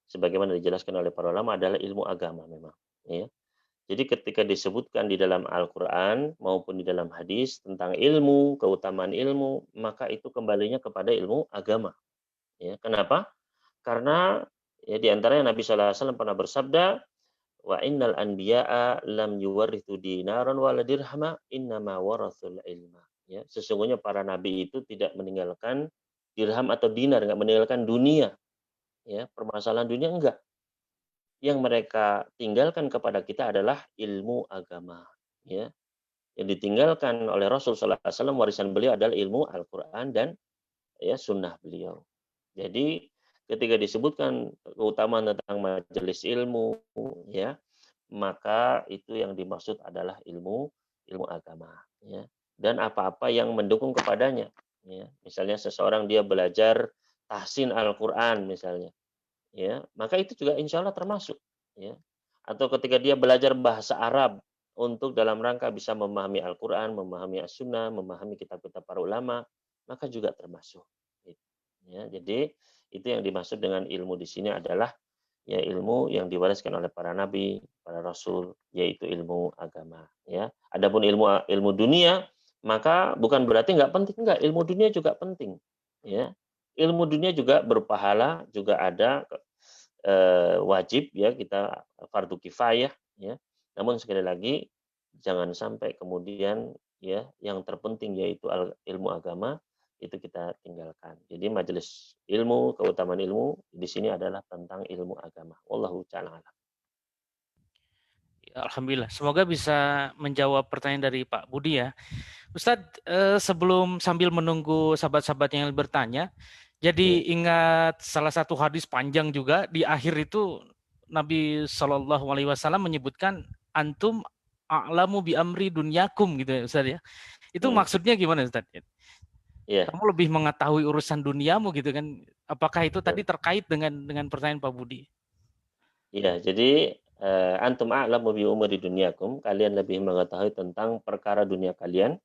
sebagaimana dijelaskan oleh para ulama adalah ilmu agama memang, ya. Jadi ketika disebutkan di dalam Al-Qur'an maupun di dalam hadis tentang ilmu, keutamaan ilmu, maka itu kembalinya kepada ilmu agama, ya. Kenapa? Karena ya di antaranya Nabi sallallahu alaihi wasallam pernah bersabda, "Wa innal anbiya'a lam yuwarithu dinaran wala dirhama, innama warathul ilma." Ya, sesungguhnya para nabi itu tidak meninggalkan dirham atau dinar, enggak meninggalkan dunia, ya, permasalahan dunia enggak. Yang mereka tinggalkan kepada kita adalah ilmu agama, ya. Yang ditinggalkan oleh Rasul sallallahu alaihi wasallam warisan beliau adalah ilmu Al-Qur'an dan ya sunnah beliau. Jadi ketika disebutkan keutamaan tentang majelis ilmu, ya, maka itu yang dimaksud adalah ilmu agama, ya. Dan apa-apa yang mendukung kepadanya, ya. Misalnya seseorang dia belajar tahsin Al-Qur'an misalnya, ya, maka itu juga insya Allah termasuk, ya. Atau ketika dia belajar bahasa Arab untuk dalam rangka bisa memahami Al-Qur'an, memahami As-Sunnah, memahami kitab-kitab para ulama, maka juga termasuk. Ya, jadi itu yang dimaksud dengan ilmu di sini adalah ya ilmu yang diwariskan oleh para nabi, para rasul, yaitu ilmu agama. Ya, adapun ilmu dunia, maka bukan berarti nggak penting, nggak. Ilmu dunia juga penting. Ya, ilmu dunia juga berpahala, juga ada wajib ya kita fardu kifayah. Ya, namun sekali lagi jangan sampai kemudian ya yang terpenting yaitu ilmu agama itu kita tinggalkan. Jadi majelis ilmu, keutamaan ilmu di sini adalah tentang ilmu agama. Wallahu ta'ala alam. Alhamdulillah. Semoga bisa menjawab pertanyaan dari Pak Budi ya. Ustadz, sebelum sambil menunggu sahabat-sahabat yang bertanya, jadi ingat salah satu hadis panjang juga di akhir itu Nabi Shallallahu Alaihi Wasallam menyebutkan antum a'lamu bi amri dunyakum gitu ya Ustadz ya. Itu maksudnya gimana Ustadz? Yeah. Kamu lebih mengetahui urusan duniamu gitu kan? Apakah itu tadi terkait dengan pertanyaan Pak Budi? Iya, jadi antum a'lamu bi umuri dunyakum, kalian lebih mengetahui tentang perkara dunia kalian.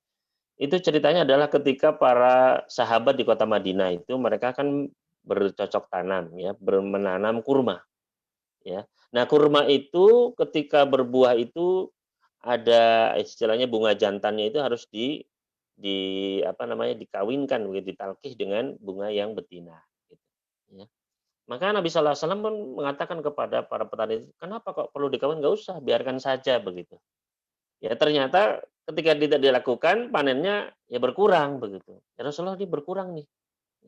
Itu ceritanya adalah ketika para sahabat di kota Madinah itu mereka kan bercocok tanam ya, menanam kurma ya. Nah, kurma itu ketika berbuah itu ada istilahnya bunga jantannya itu harus apa namanya dikawinkan begitu ditalkih dengan bunga yang betina gitu ya. Maka Nabi sallallahu alaihi wasallam pun mengatakan kepada para petani, "Kenapa kok perlu dikawin? Enggak usah, biarkan saja," begitu. Ya ternyata ketika tidak dilakukan panennya ya berkurang begitu. Ya Rasulullah ini berkurang nih,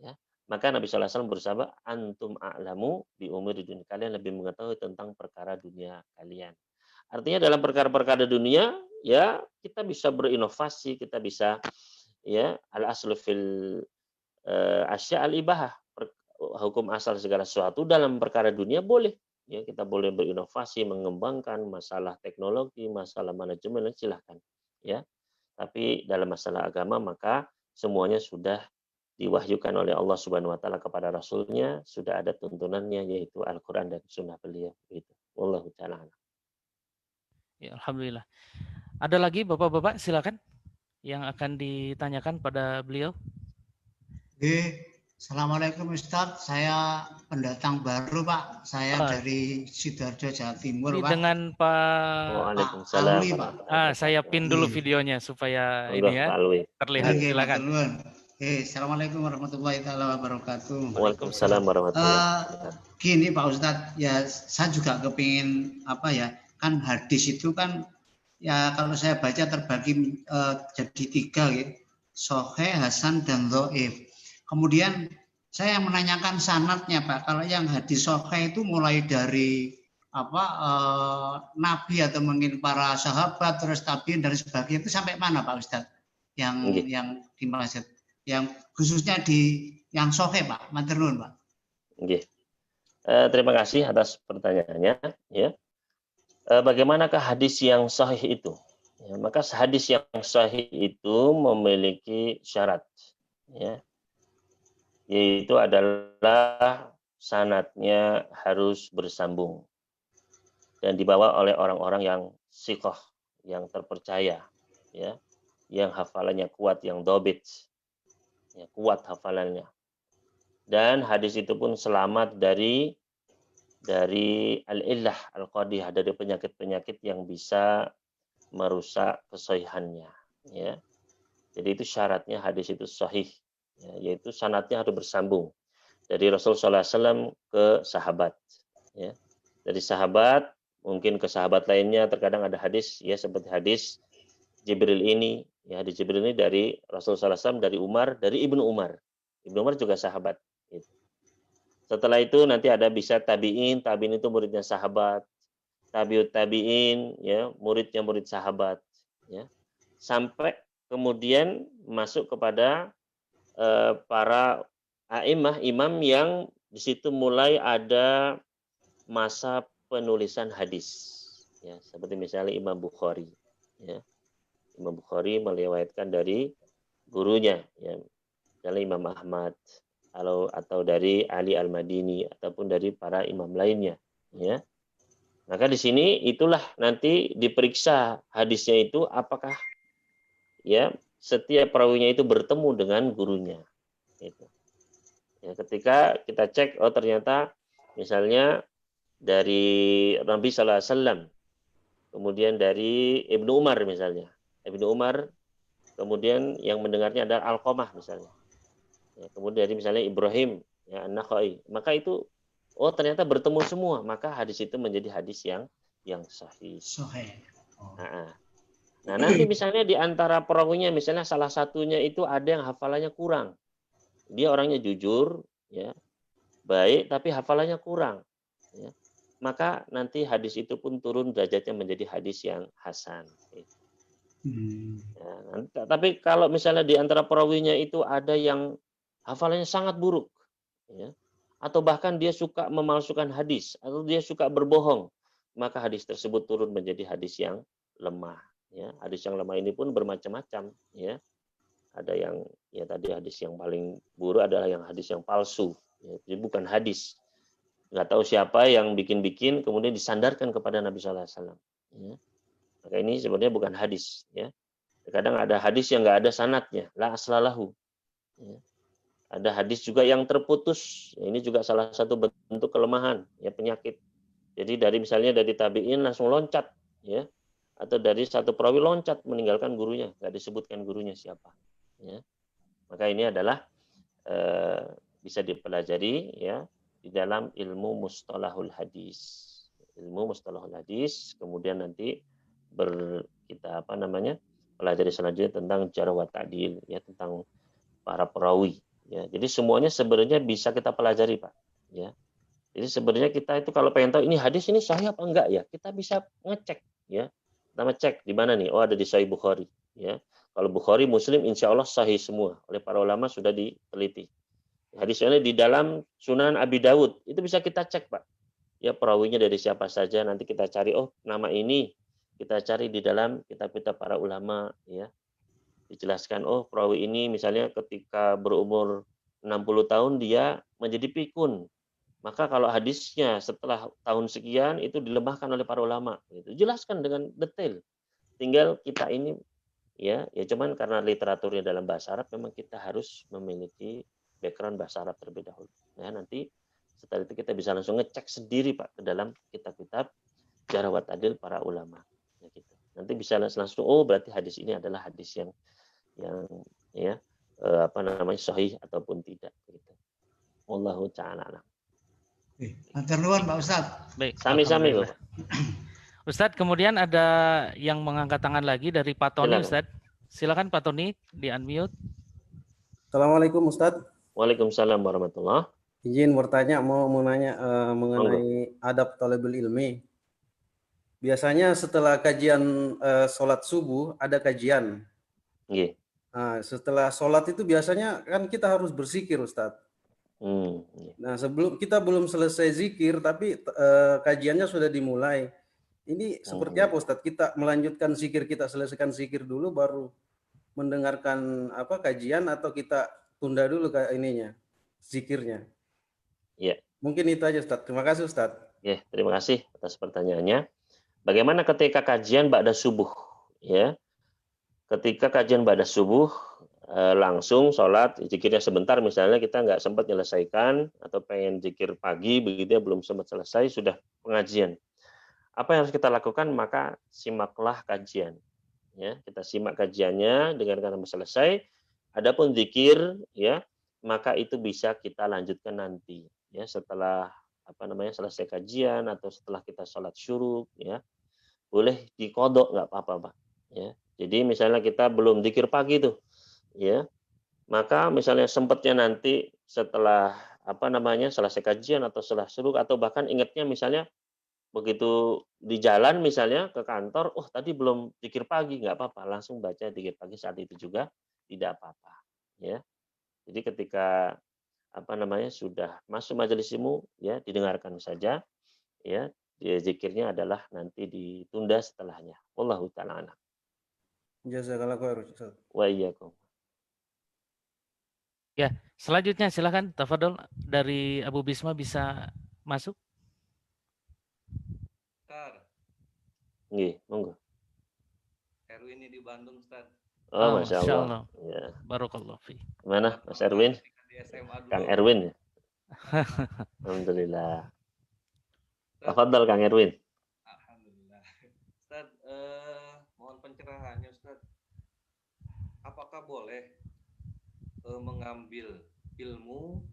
ya. Maka Nabi sallallahu alaihi wasallam bersabda, "Antum a'lamu bi umuri dunya." Kalian lebih mengetahui tentang perkara dunia kalian. Artinya dalam perkara-perkara dunia ya kita bisa berinovasi, kita bisa ya al-aslu fil asya al-ibahah. Hukum asal segala sesuatu dalam perkara dunia boleh. Ya, kita boleh berinovasi, mengembangkan masalah teknologi, masalah manajemen, silahkan. Ya, tapi dalam masalah agama maka semuanya sudah diwahyukan oleh Allah Subhanahu Wa Taala kepada Rasulnya, sudah ada tuntunannya yaitu Al-Quran dan Sunnah beliau. Gitu. Wallahu ta'ala. Ya, alhamdulillah. Ada lagi bapak-bapak silakan yang akan ditanyakan pada beliau. Assalamualaikum Ustadz, saya pendatang baru Pak, saya dari Sidoarjo Jawa Timur ini Pak. Dengan Pak Waalaikumsalam. Alwi, Pak. Saya pin dulu videonya supaya ini ya terlihat. Silakan. Assalamualaikum warahmatullahi wabarakatuh. Waalaikumsalam warahmatullahi wabarakatuh. Gini Pak Ustadz, ya saya juga kepingin kan hadis itu kan ya kalau saya baca terbagi jadi 3 gitu, Sahih, Hasan dan Dhaif. Kemudian saya menanyakan sanadnya Pak, kalau yang hadis sahih itu mulai dari Nabi atau mungkin para sahabat terus tabiin dan sebagainya itu sampai mana Pak Ustadz? Yang dimaksud, yang khususnya di yang sahih Pak, matur nuwun Pak. Terima kasih atas pertanyaannya. Ya. Bagaimanakah hadis yang sahih itu? Ya, maka hadis yang sahih itu memiliki syarat. Ya. Yaitu adalah sanadnya harus bersambung dan dibawa oleh orang-orang yang siqah, yang terpercaya, ya, yang hafalannya kuat, yang dobit, ya, kuat hafalannya. Dan hadis itu pun selamat dari dari al-illah al-qadhiyah, dari penyakit-penyakit yang bisa merusak kesahihannya, ya. Jadi itu syaratnya hadis itu sahih, ya, yaitu sanadnya harus bersambung dari Rasulullah SAW ke sahabat, ya. Dari sahabat mungkin ke sahabat lainnya, terkadang ada hadis ya seperti hadis Jibril ini, ya hadis Jibril ini dari Rasulullah SAW, dari Umar, dari Ibnu Umar. Ibnu Umar juga sahabat. Gitu. Setelah itu nanti ada bisa tabiin, tabiin itu muridnya sahabat, tabiut tabiin, ya muridnya murid sahabat, ya sampai kemudian masuk kepada para a'immah, imam yang di situ mulai ada masa penulisan hadis, ya seperti misalnya Imam Bukhari, ya Imam Bukhari meriwayatkan dari gurunya, ya misalnya Imam Ahmad atau dari Ali Al-Madini ataupun dari para imam lainnya, ya. Maka di sini itulah nanti diperiksa hadisnya itu apakah ya setiap perawinya itu bertemu dengan gurunya. Gitu. Ya, ketika kita cek, oh ternyata misalnya dari Nabi Sallallahu Alaihi Wasallam, kemudian dari Ibnu Umar misalnya, Ibnu Umar, kemudian yang mendengarnya adalah Alqamah misalnya, ya, kemudian dari misalnya Ibrahim, ya An-Nakhai, maka itu oh ternyata bertemu semua, maka hadis itu menjadi hadis yang sahih. Sahih. Oh. Nah nanti misalnya di antara perawinya misalnya salah satunya itu ada yang hafalannya kurang, dia orangnya jujur, ya baik, tapi hafalannya kurang, ya. Maka nanti hadis itu pun turun derajatnya menjadi hadis yang hasan. Ya, tapi kalau misalnya di antara perawinya itu ada yang hafalannya sangat buruk, ya, atau bahkan dia suka memalsukan hadis, atau dia suka berbohong, maka hadis tersebut turun menjadi hadis yang lemah. Ya, hadis yang lemah ini pun bermacam-macam, ya. Ada yang ya tadi hadis yang paling buruk adalah yang hadis yang palsu, ya. Jadi bukan hadis, nggak tahu siapa yang bikin-bikin kemudian disandarkan kepada Nabi Sallallahu Alaihi Wasallam. Ya. Maka ini sebenarnya bukan hadis, ya. Kadang ada hadis yang nggak ada sanadnya, la aslalahu. Ya. Ada hadis juga yang terputus. Ini juga salah satu bentuk kelemahan, ya penyakit. Jadi dari misalnya dari tabi'in langsung loncat, ya, atau dari satu perawi loncat meninggalkan gurunya, nggak disebutkan gurunya siapa. Ya. Maka ini adalah bisa dipelajari, ya, di dalam ilmu mustalahul hadis. Ilmu mustalahul hadis, kemudian nanti kita pelajari selanjutnya tentang jarh wa ta'dil, ya, tentang para perawi. Ya, jadi semuanya sebenarnya bisa kita pelajari, Pak. Ya, jadi sebenarnya kita itu kalau pengen tahu ini hadis ini sahih apa enggak, ya, kita bisa ngecek, ya. Pertama cek di mana nih? Oh, ada di Sahih Bukhari, ya. Kalau Bukhari, Muslim, insya Allah sahih semua. Oleh para ulama sudah diteliti. Hadisnya di dalam Sunan Abi Dawud itu bisa kita cek, Pak. Ya, perawinya dari siapa saja. Nanti kita cari, oh nama ini kita cari di dalam kitab-kitab para ulama, ya. Dijelaskan, oh perawi ini misalnya ketika berumur 60 tahun dia menjadi pikun. Maka kalau hadisnya setelah tahun sekian itu dilemahkan oleh para ulama, gitu. Jelaskan dengan detail. Tinggal kita ini ya cuman karena literaturnya dalam bahasa Arab memang kita harus memiliki background bahasa Arab terlebih dahulu. Ya, nanti setelah itu kita bisa langsung ngecek sendiri, Pak, ke dalam kitab-kitab jarh wa ta'dil para ulama. Ya, gitu. Nanti bisa langsung oh berarti hadis ini adalah hadis yang ya sahih ataupun tidak, gitu. Wallahu ta'ala. Matur nuwun Pak Ustadz. Baik, sami-sami, Pak. Ustadz, kemudian ada yang mengangkat tangan lagi dari Pak Tony, Ustadz. Silakan Pak Tony, di-unmute. Assalamualaikum Ustadz. Waalaikumsalam warahmatullahi. Izin bertanya, mau nanya mengenai adab thalibul ilmi. Biasanya setelah kajian sholat subuh ada kajian. Yeah. Nah, setelah sholat itu biasanya kan kita harus berzikir, Ustadz. Nah, sebelum kita belum selesai zikir, tapi kajiannya sudah dimulai. Ini seperti apa, Ustadz? Kita melanjutkan zikir, kita selesaikan zikir dulu, baru mendengarkan kajian, atau kita tunda dulu zikirnya? Ya. Mungkin itu aja, Ustadz. Terima kasih, Ustadz. Ya, terima kasih atas pertanyaannya. Bagaimana ketika kajian ba'da subuh? Ya, ketika kajian ba'da subuh, langsung sholat, zikirnya sebentar misalnya kita nggak sempat menyelesaikan atau pengen zikir pagi begitu ya, belum sempat selesai sudah pengajian. Apa yang harus kita lakukan? Maka simaklah kajian. Ya, kita simak kajiannya, dengarkan sampai selesai. Adapun zikir ya, maka itu bisa kita lanjutkan nanti ya setelah selesai kajian atau setelah kita sholat syuruk ya. Boleh dikodok nggak apa-apa, Pak. Ya. Jadi misalnya kita belum zikir pagi tuh ya, maka misalnya sempatnya nanti setelah selesai kajian atau setelah syuruk atau bahkan ingatnya misalnya begitu di jalan misalnya ke kantor, oh tadi belum zikir pagi, nggak apa-apa, langsung baca zikir pagi saat itu juga tidak apa-apa ya. Jadi ketika sudah masuk majelis ilmu ya didengarkan saja ya, zikirnya adalah nanti ditunda setelahnya. Wallahu ta'ala a'lam. Jazakallahu khairan, Ustaz. Wa iyyakum. Ya, selanjutnya silakan tafadhol dari Abu Bisma bisa masuk. Ustaz. Nggih, monggo. Erwin ini di Bandung, Ustaz. Oh, Masya Allah. Ya. Barakallahu fi. Mana Mas Erwin? Di SMA dulu. Kang Erwin ya? Alhamdulillah. Tafadhol Kang Erwin. Alhamdulillah. Ustaz, mohon pencerahannya Ustaz. Apakah boleh mengambil ilmu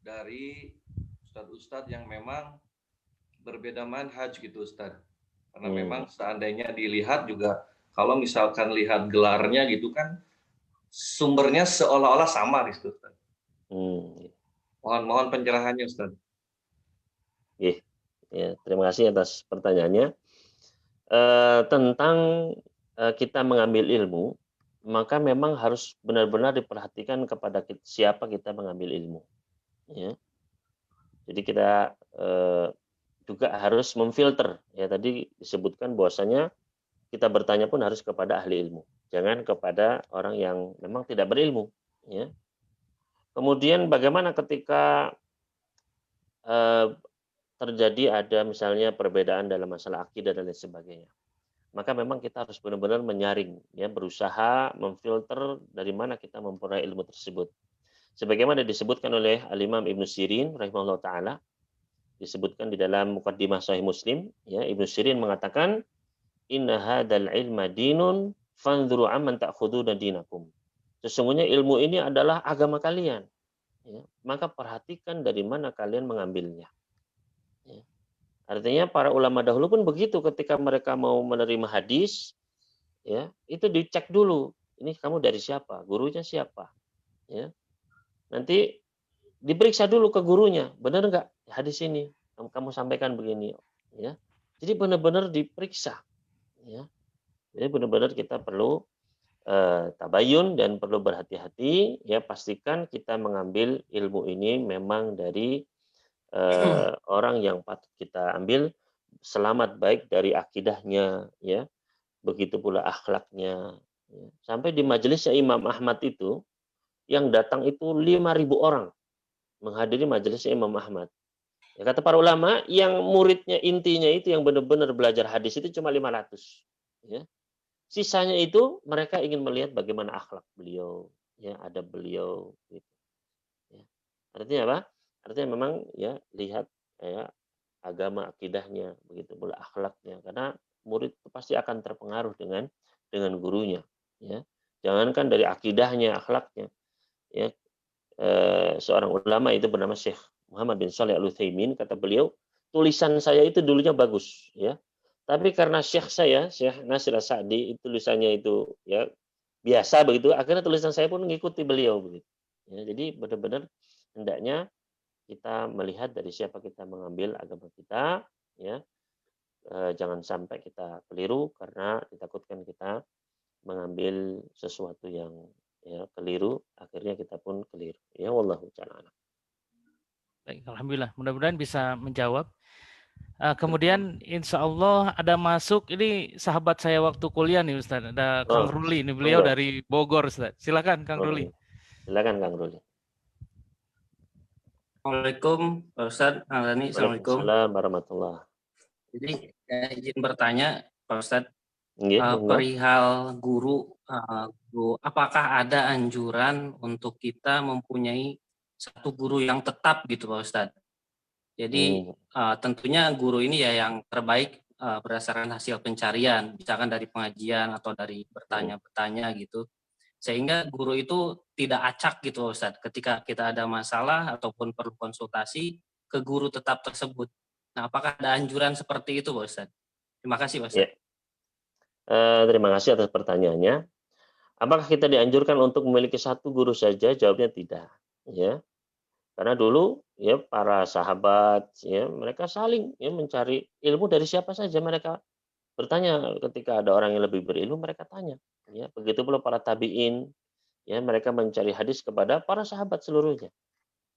dari ustadz-ustadz yang memang berbeda manhaj gitu Ustaz? Karena memang seandainya dilihat juga, kalau misalkan lihat gelarnya gitu kan, sumbernya seolah-olah sama gitu Ustaz. Mohon pencerahannya Ustaz. Ya, terima kasih atas pertanyaannya. Tentang kita mengambil ilmu, maka memang harus benar-benar diperhatikan kepada siapa kita mengambil ilmu. Ya. Jadi kita juga harus memfilter. Ya, tadi disebutkan bahwasanya kita bertanya pun harus kepada ahli ilmu, jangan kepada orang yang memang tidak berilmu. Ya. Kemudian bagaimana ketika terjadi ada misalnya perbedaan dalam masalah akidah dan lain sebagainya, maka memang kita harus benar-benar menyaring, ya, berusaha memfilter dari mana kita memperoleh ilmu tersebut. Sebagaimana disebutkan oleh Al-Imam Ibnu Sirin rahimahullah taala, disebutkan di dalam Muqaddimah Sahih Muslim, ya, Ibnu Sirin mengatakan, inna hadzal ilma dinun fanzuru amman ta'khuduna dinakum. Sesungguhnya ilmu ini adalah agama kalian. Ya, maka perhatikan dari mana kalian mengambilnya. Ya. Artinya para ulama dahulu pun begitu, ketika mereka mau menerima hadis, ya, itu dicek dulu. Ini kamu dari siapa? Gurunya siapa? Ya. Nanti diperiksa dulu ke gurunya, benar nggak hadis ini kamu sampaikan begini? Ya. Jadi benar-benar diperiksa. Ya. Jadi benar-benar kita perlu tabayun dan perlu berhati-hati, ya, pastikan kita mengambil ilmu ini memang dari orang yang patut kita ambil, selamat baik dari akidahnya, ya, begitu pula akhlaknya. Ya. Sampai di majelisnya Imam Ahmad itu yang datang itu 5.000 orang menghadiri majelisnya Imam Ahmad. Ya, kata para ulama, yang muridnya intinya itu yang benar-benar belajar hadis itu cuma 500. Ya. Sisanya itu mereka ingin melihat bagaimana akhlak beliau, ya, adab beliau. Gitu. Ya. Artinya apa? Artinya memang, ya, lihat, ya, agama, akidahnya, begitu pula akhlaknya. Karena murid itu pasti akan terpengaruh dengan gurunya. Ya. Jangankan dari akidahnya, akhlaknya. Ya. Seorang ulama itu bernama Syekh Muhammad bin Shalih Al-Utsaimin, kata beliau, tulisan saya itu dulunya bagus, ya. Tapi karena Syekh saya, Syekh Nasir As-Sa'di, itu tulisannya itu, ya, biasa begitu, akhirnya tulisan saya pun mengikuti beliau begitu. Ya, jadi benar-benar hendaknya kita melihat dari siapa kita mengambil agama kita, ya. Jangan sampai kita keliru karena ditakutkan kita mengambil sesuatu yang, ya, keliru, akhirnya kita pun keliru. Ya, wallahu ta'ala. Baik, alhamdulillah. Mudah-mudahan bisa menjawab. Kemudian insya Allah ada masuk, ini sahabat saya waktu kuliah nih Ustaz, ada Kang Ruli, ini beliau dari Bogor Ustaz. Silakan Kang Ruli. Silakan Kang Ruli. Assalamualaikum Pak Ustadz. Assalamualaikum. Waalaikumsalam warahmatullahi. Jadi izin bertanya Pak Ustadz, Nggih, perihal guru Bu, apakah ada anjuran untuk kita mempunyai satu guru yang tetap gitu Pak Ustadz? Jadi tentunya guru ini ya yang terbaik berdasarkan hasil pencarian, misalkan dari pengajian atau dari bertanya-bertanya gitu. Sehingga guru itu tidak acak gitu Ustadz, ketika kita ada masalah ataupun perlu konsultasi ke guru tetap tersebut. Nah, apakah ada anjuran seperti itu Pak Ustadz? Terima kasih Pak Ustadz. Terima kasih atas pertanyaannya. Apakah kita dianjurkan untuk memiliki satu guru saja? Jawabnya tidak. Ya, karena dulu ya para sahabat ya mereka saling ya mencari ilmu dari siapa saja mereka bertanya ketika ada orang yang lebih berilmu mereka tanya. Ya, begitu pula para tabiin ya mereka mencari hadis kepada para sahabat seluruhnya.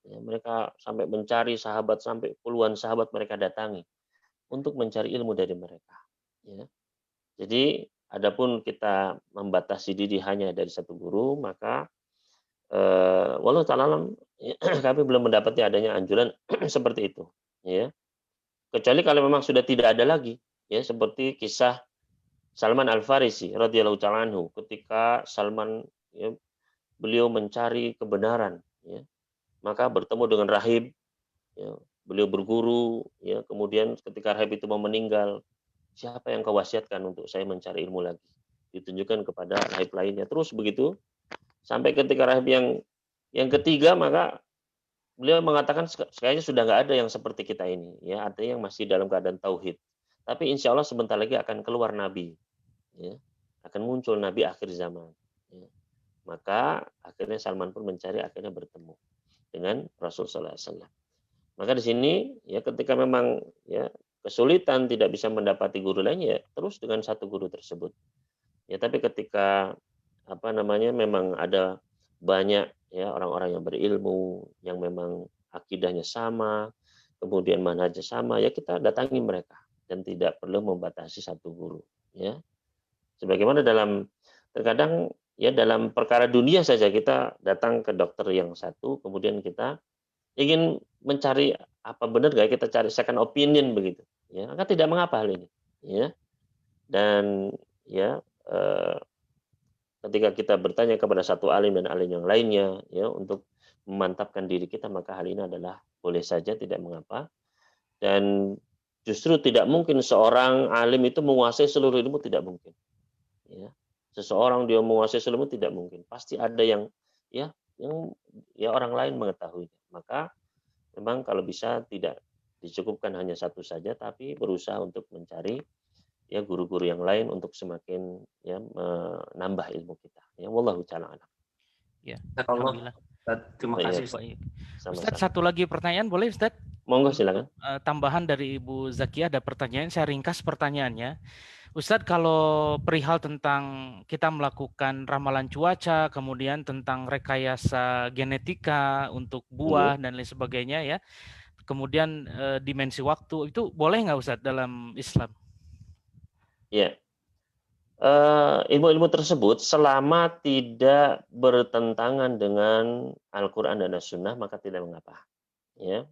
Ya, mereka sampai mencari sahabat sampai puluhan sahabat mereka datangi untuk mencari ilmu dari mereka. Ya. Jadi adapun kita membatasi diri hanya dari satu guru maka walau ta'ala alam kami belum mendapati adanya anjuran seperti itu ya kecuali kalau memang sudah tidak ada lagi ya seperti kisah Salman Al-Farisi radhiyallahu ta'ala anhu ketika Salman ya, beliau mencari kebenaran ya maka bertemu dengan rahib ya beliau berguru ya kemudian ketika rahib itu mau meninggal siapa yang kau wasiatkan untuk saya mencari ilmu lagi ditunjukkan kepada rahib lainnya terus begitu sampai ketika rahib yang ketiga maka beliau mengatakan kayaknya sudah nggak ada yang seperti kita ini ya artinya yang masih dalam keadaan tauhid tapi insya Allah sebentar lagi akan keluar nabi ya akan muncul nabi akhir zaman ya. Maka akhirnya Salman pun mencari akhirnya bertemu dengan Rasul Sallallahu Alaihi Wasallam maka di sini ya ketika memang ya kesulitan tidak bisa mendapati guru lainnya ya terus dengan satu guru tersebut ya tapi ketika apa namanya memang ada banyak ya orang-orang yang berilmu yang memang akidahnya sama kemudian manhajnya sama ya kita datangi mereka dan tidak perlu membatasi satu guru ya sebagaimana dalam terkadang ya dalam perkara dunia saja kita datang ke dokter yang satu kemudian kita ingin mencari apa benar nggak kita cari second opinion begitu ya maka tidak mengapa hal ini ya dan ya ketika kita bertanya kepada satu alim dan alim yang lainnya ya untuk memantapkan diri kita maka hal ini adalah boleh saja tidak mengapa dan justru tidak mungkin seorang alim itu menguasai seluruh ilmu tidak mungkin ya seseorang dia menguasai seluruh ilmu tidak mungkin pasti ada yang orang lain mengetahui maka memang kalau bisa tidak dicukupkan hanya satu saja tapi berusaha untuk mencari ya guru-guru yang lain untuk semakin ya menambah ilmu kita. Ya wallahu ta'ala alam. Ya, alhamdulillah. Terima kasih. Ustaz, satu lagi pertanyaan boleh Ustaz? Monggo silakan. Tambahan dari Ibu Zakia ada pertanyaan, saya ringkas pertanyaannya. Ustadz, kalau perihal tentang kita melakukan ramalan cuaca, kemudian tentang rekayasa genetika untuk buah dan lain sebagainya ya, kemudian dimensi waktu, itu boleh nggak Ustadz dalam Islam? Ya, ilmu-ilmu tersebut selama tidak bertentangan dengan Al-Quran dan As-Sunnah maka tidak mengapa. Ya,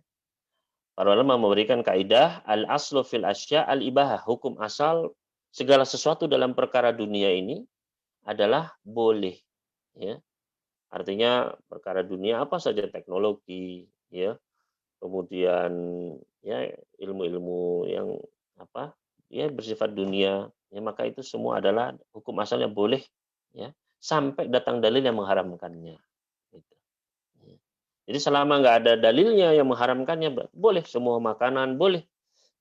para ulama memberikan kaidah al-aslu fil asya al-ibahah, hukum asal segala sesuatu dalam perkara dunia ini adalah boleh. Ya, artinya perkara dunia apa saja teknologi, ya, kemudian ya ilmu-ilmu yang apa ya bersifat dunia ya maka itu semua adalah hukum asalnya boleh ya sampai datang dalil yang mengharamkannya gitu. Ya. Jadi selama nggak ada dalilnya yang mengharamkannya boleh semua makanan boleh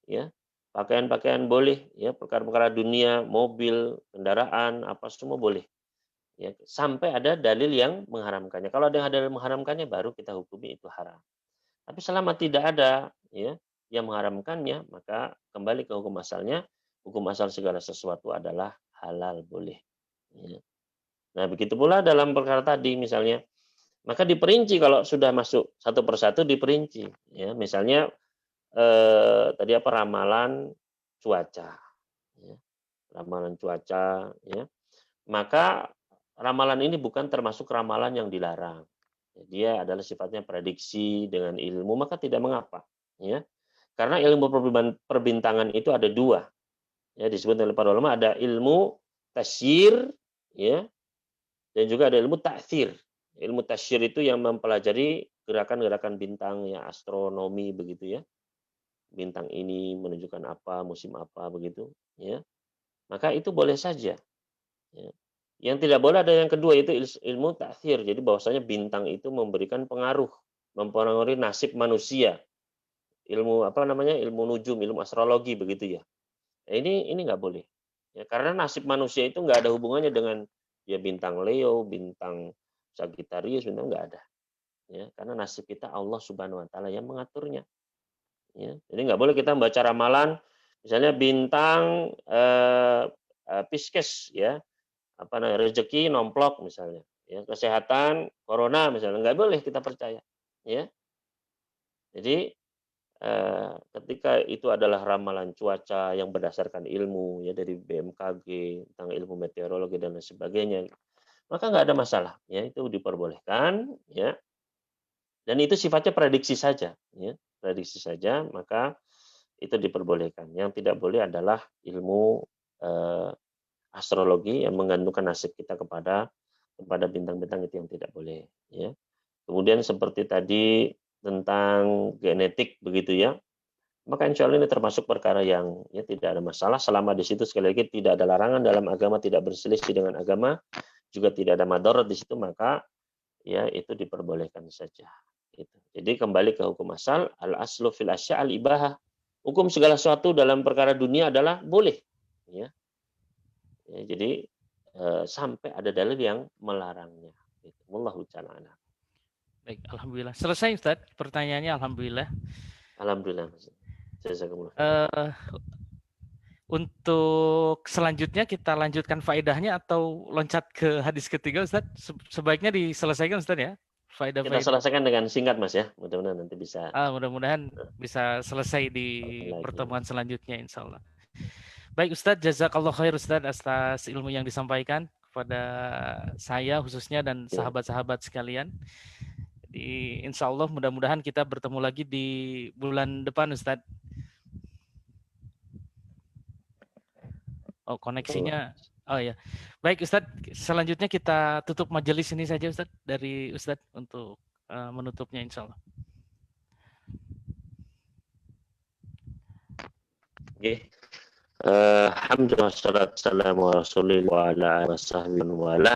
ya pakaian-pakaian boleh ya perkara-perkara dunia mobil kendaraan apa semua boleh ya sampai ada dalil yang mengharamkannya kalau ada dalil mengharamkannya baru kita hukumi itu haram tapi selama tidak ada ya yang mengharamkannya maka kembali ke hukum asalnya hukum asal segala sesuatu adalah halal boleh ya. Nah begitu pula dalam perkara tadi misalnya maka diperinci kalau sudah masuk satu persatu diperinci ya misalnya tadi apa ramalan cuaca ya. Ramalan cuaca ya maka ramalan ini bukan termasuk ramalan yang dilarang dia adalah sifatnya prediksi dengan ilmu maka tidak mengapa ya karena ilmu perbintangan itu ada dua ya disebut oleh para ulama ada ilmu tasyir ya Dan juga ada ilmu ta'thir. Ilmu tasyir itu yang mempelajari gerakan-gerakan bintang, ya astronomi begitu ya. Bintang ini menunjukkan apa, musim apa begitu, ya. Maka itu boleh saja. Ya. Yang tidak boleh ada yang kedua itu ilmu ta'thir. Jadi bahwasanya bintang itu memberikan pengaruh, mempengaruhi nasib manusia. Ilmu apa namanya? Ilmu nujum, ilmu astrologi begitu ya. Nah, ini nggak boleh. Ya, karena nasib manusia itu nggak ada hubungannya dengan ya bintang Leo, bintang Sagittarius, bintang nggak ada. Ya, karena nasib kita Allah Subhanahu wa taala yang mengaturnya. Ya, jadi nggak boleh kita membaca ramalan misalnya bintang Pisces ya, apa namanya rezeki nomplok misalnya, ya kesehatan corona misalnya nggak boleh kita percaya, ya. Jadi ketika itu adalah ramalan cuaca yang berdasarkan ilmu ya dari BMKG tentang ilmu meteorologi dan lain sebagainya, maka nggak ada masalah, ya itu diperbolehkan, ya. Dan itu sifatnya prediksi saja, ya prediksi saja, maka itu diperbolehkan. Yang tidak boleh adalah ilmu astrologi yang menggantungkan nasib kita kepada bintang-bintang, itu yang tidak boleh. Ya. Kemudian seperti tadi tentang genetik begitu ya, maka insya Allah ini termasuk perkara yang ya tidak ada masalah selama di situ sekali lagi tidak ada larangan dalam agama, tidak berselisih dengan agama, juga tidak ada madarat di situ, maka ya itu diperbolehkan saja. Itu. Jadi kembali ke hukum asal, al aslu fil asya al ibahah. Hukum segala sesuatu dalam perkara dunia adalah boleh. Ya. Ya, jadi sampai ada dalil yang melarangnya. Gitu. Wallahu ta'ala. Baik, alhamdulillah. Selesai Ustaz pertanyaannya, alhamdulillah. Alhamdulillah. Untuk selanjutnya kita lanjutkan faedahnya atau loncat ke hadis ketiga Ustaz? Sebaiknya diselesaikan Ustaz ya. Kita selesaikan dengan singkat Mas ya. Mudah-mudahan nanti bisa. Mudah-mudahan bisa selesai di pertemuan selanjutnya insya Allah. Baik Ustadz, jazakallah khair Ustadz atas ilmu yang disampaikan kepada saya khususnya dan sahabat-sahabat sekalian. Jadi insya Allah mudah-mudahan kita bertemu lagi di bulan depan Ustadz. Oh koneksinya, oh ya. Baik Ustadz, selanjutnya kita tutup majelis ini saja Ustadz, dari Ustadz untuk menutupnya insya Allah. Okay. Alhamdulillah wassalatu wassalamu ala rasulillah wa ala alihi wa ala.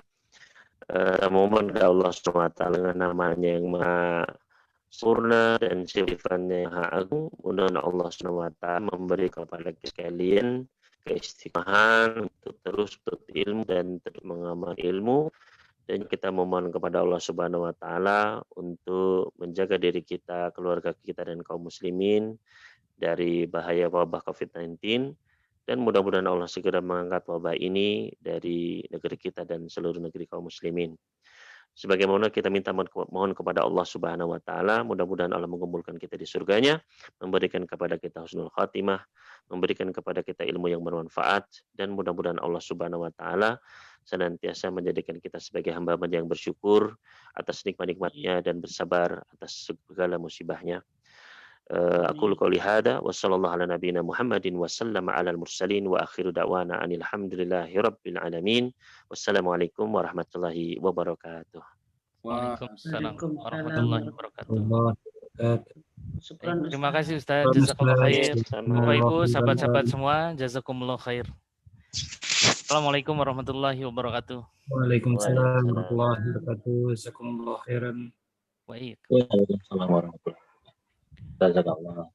Mohon kepada Allah SWT dengan namanya yang maha sempurna dan sifatnya yang maha agung, mudah-mudahan Allah SWT memberi kepada kita sekalian keistiqomahan untuk terus bertutur ilmu dan terus mengamal ilmu, dan kita memohon kepada Allah Subhanahu wa taala untuk menjaga diri kita, keluarga kita dan kaum muslimin dari bahaya wabah Covid-19, dan mudah-mudahan Allah segera mengangkat wabah ini dari negeri kita dan seluruh negeri kaum muslimin. Sebagaimana kita minta mohon kepada Allah Subhanahu wa taala, mudah-mudahan Allah mengumpulkan kita di surganya, memberikan kepada kita husnul khatimah, memberikan kepada kita ilmu yang bermanfaat, dan mudah-mudahan Allah Subhanahu wa taala senantiasa menjadikan kita sebagai hamba-hamba yang bersyukur atas nikmat-nikmatnya dan bersabar atas segala musibahnya. Aqulu qouli hadza wa sallallahu ala nabiyyina Muhammadin wa sallama ala al-mursalin wa akhiru da'wana anil hamdulillahi rabbil alamin. Wassalamualaikum warahmatullahi wabarakatuh. Waalaikumsalam warahmatullahi wabarakatuh. Terima kasih Ustaz, jazakallahu khair. Bapak Ibu, sahabat-sahabat semua, jazakumullah khair. Assalamualaikum warahmatullahi wabarakatuh. Waalaikumsalam warahmatullahi wabarakatuh. Jazakumullah khairan. Baik. Waalaikumsalam warahmatullahi wabarakatuh. Jazakallah.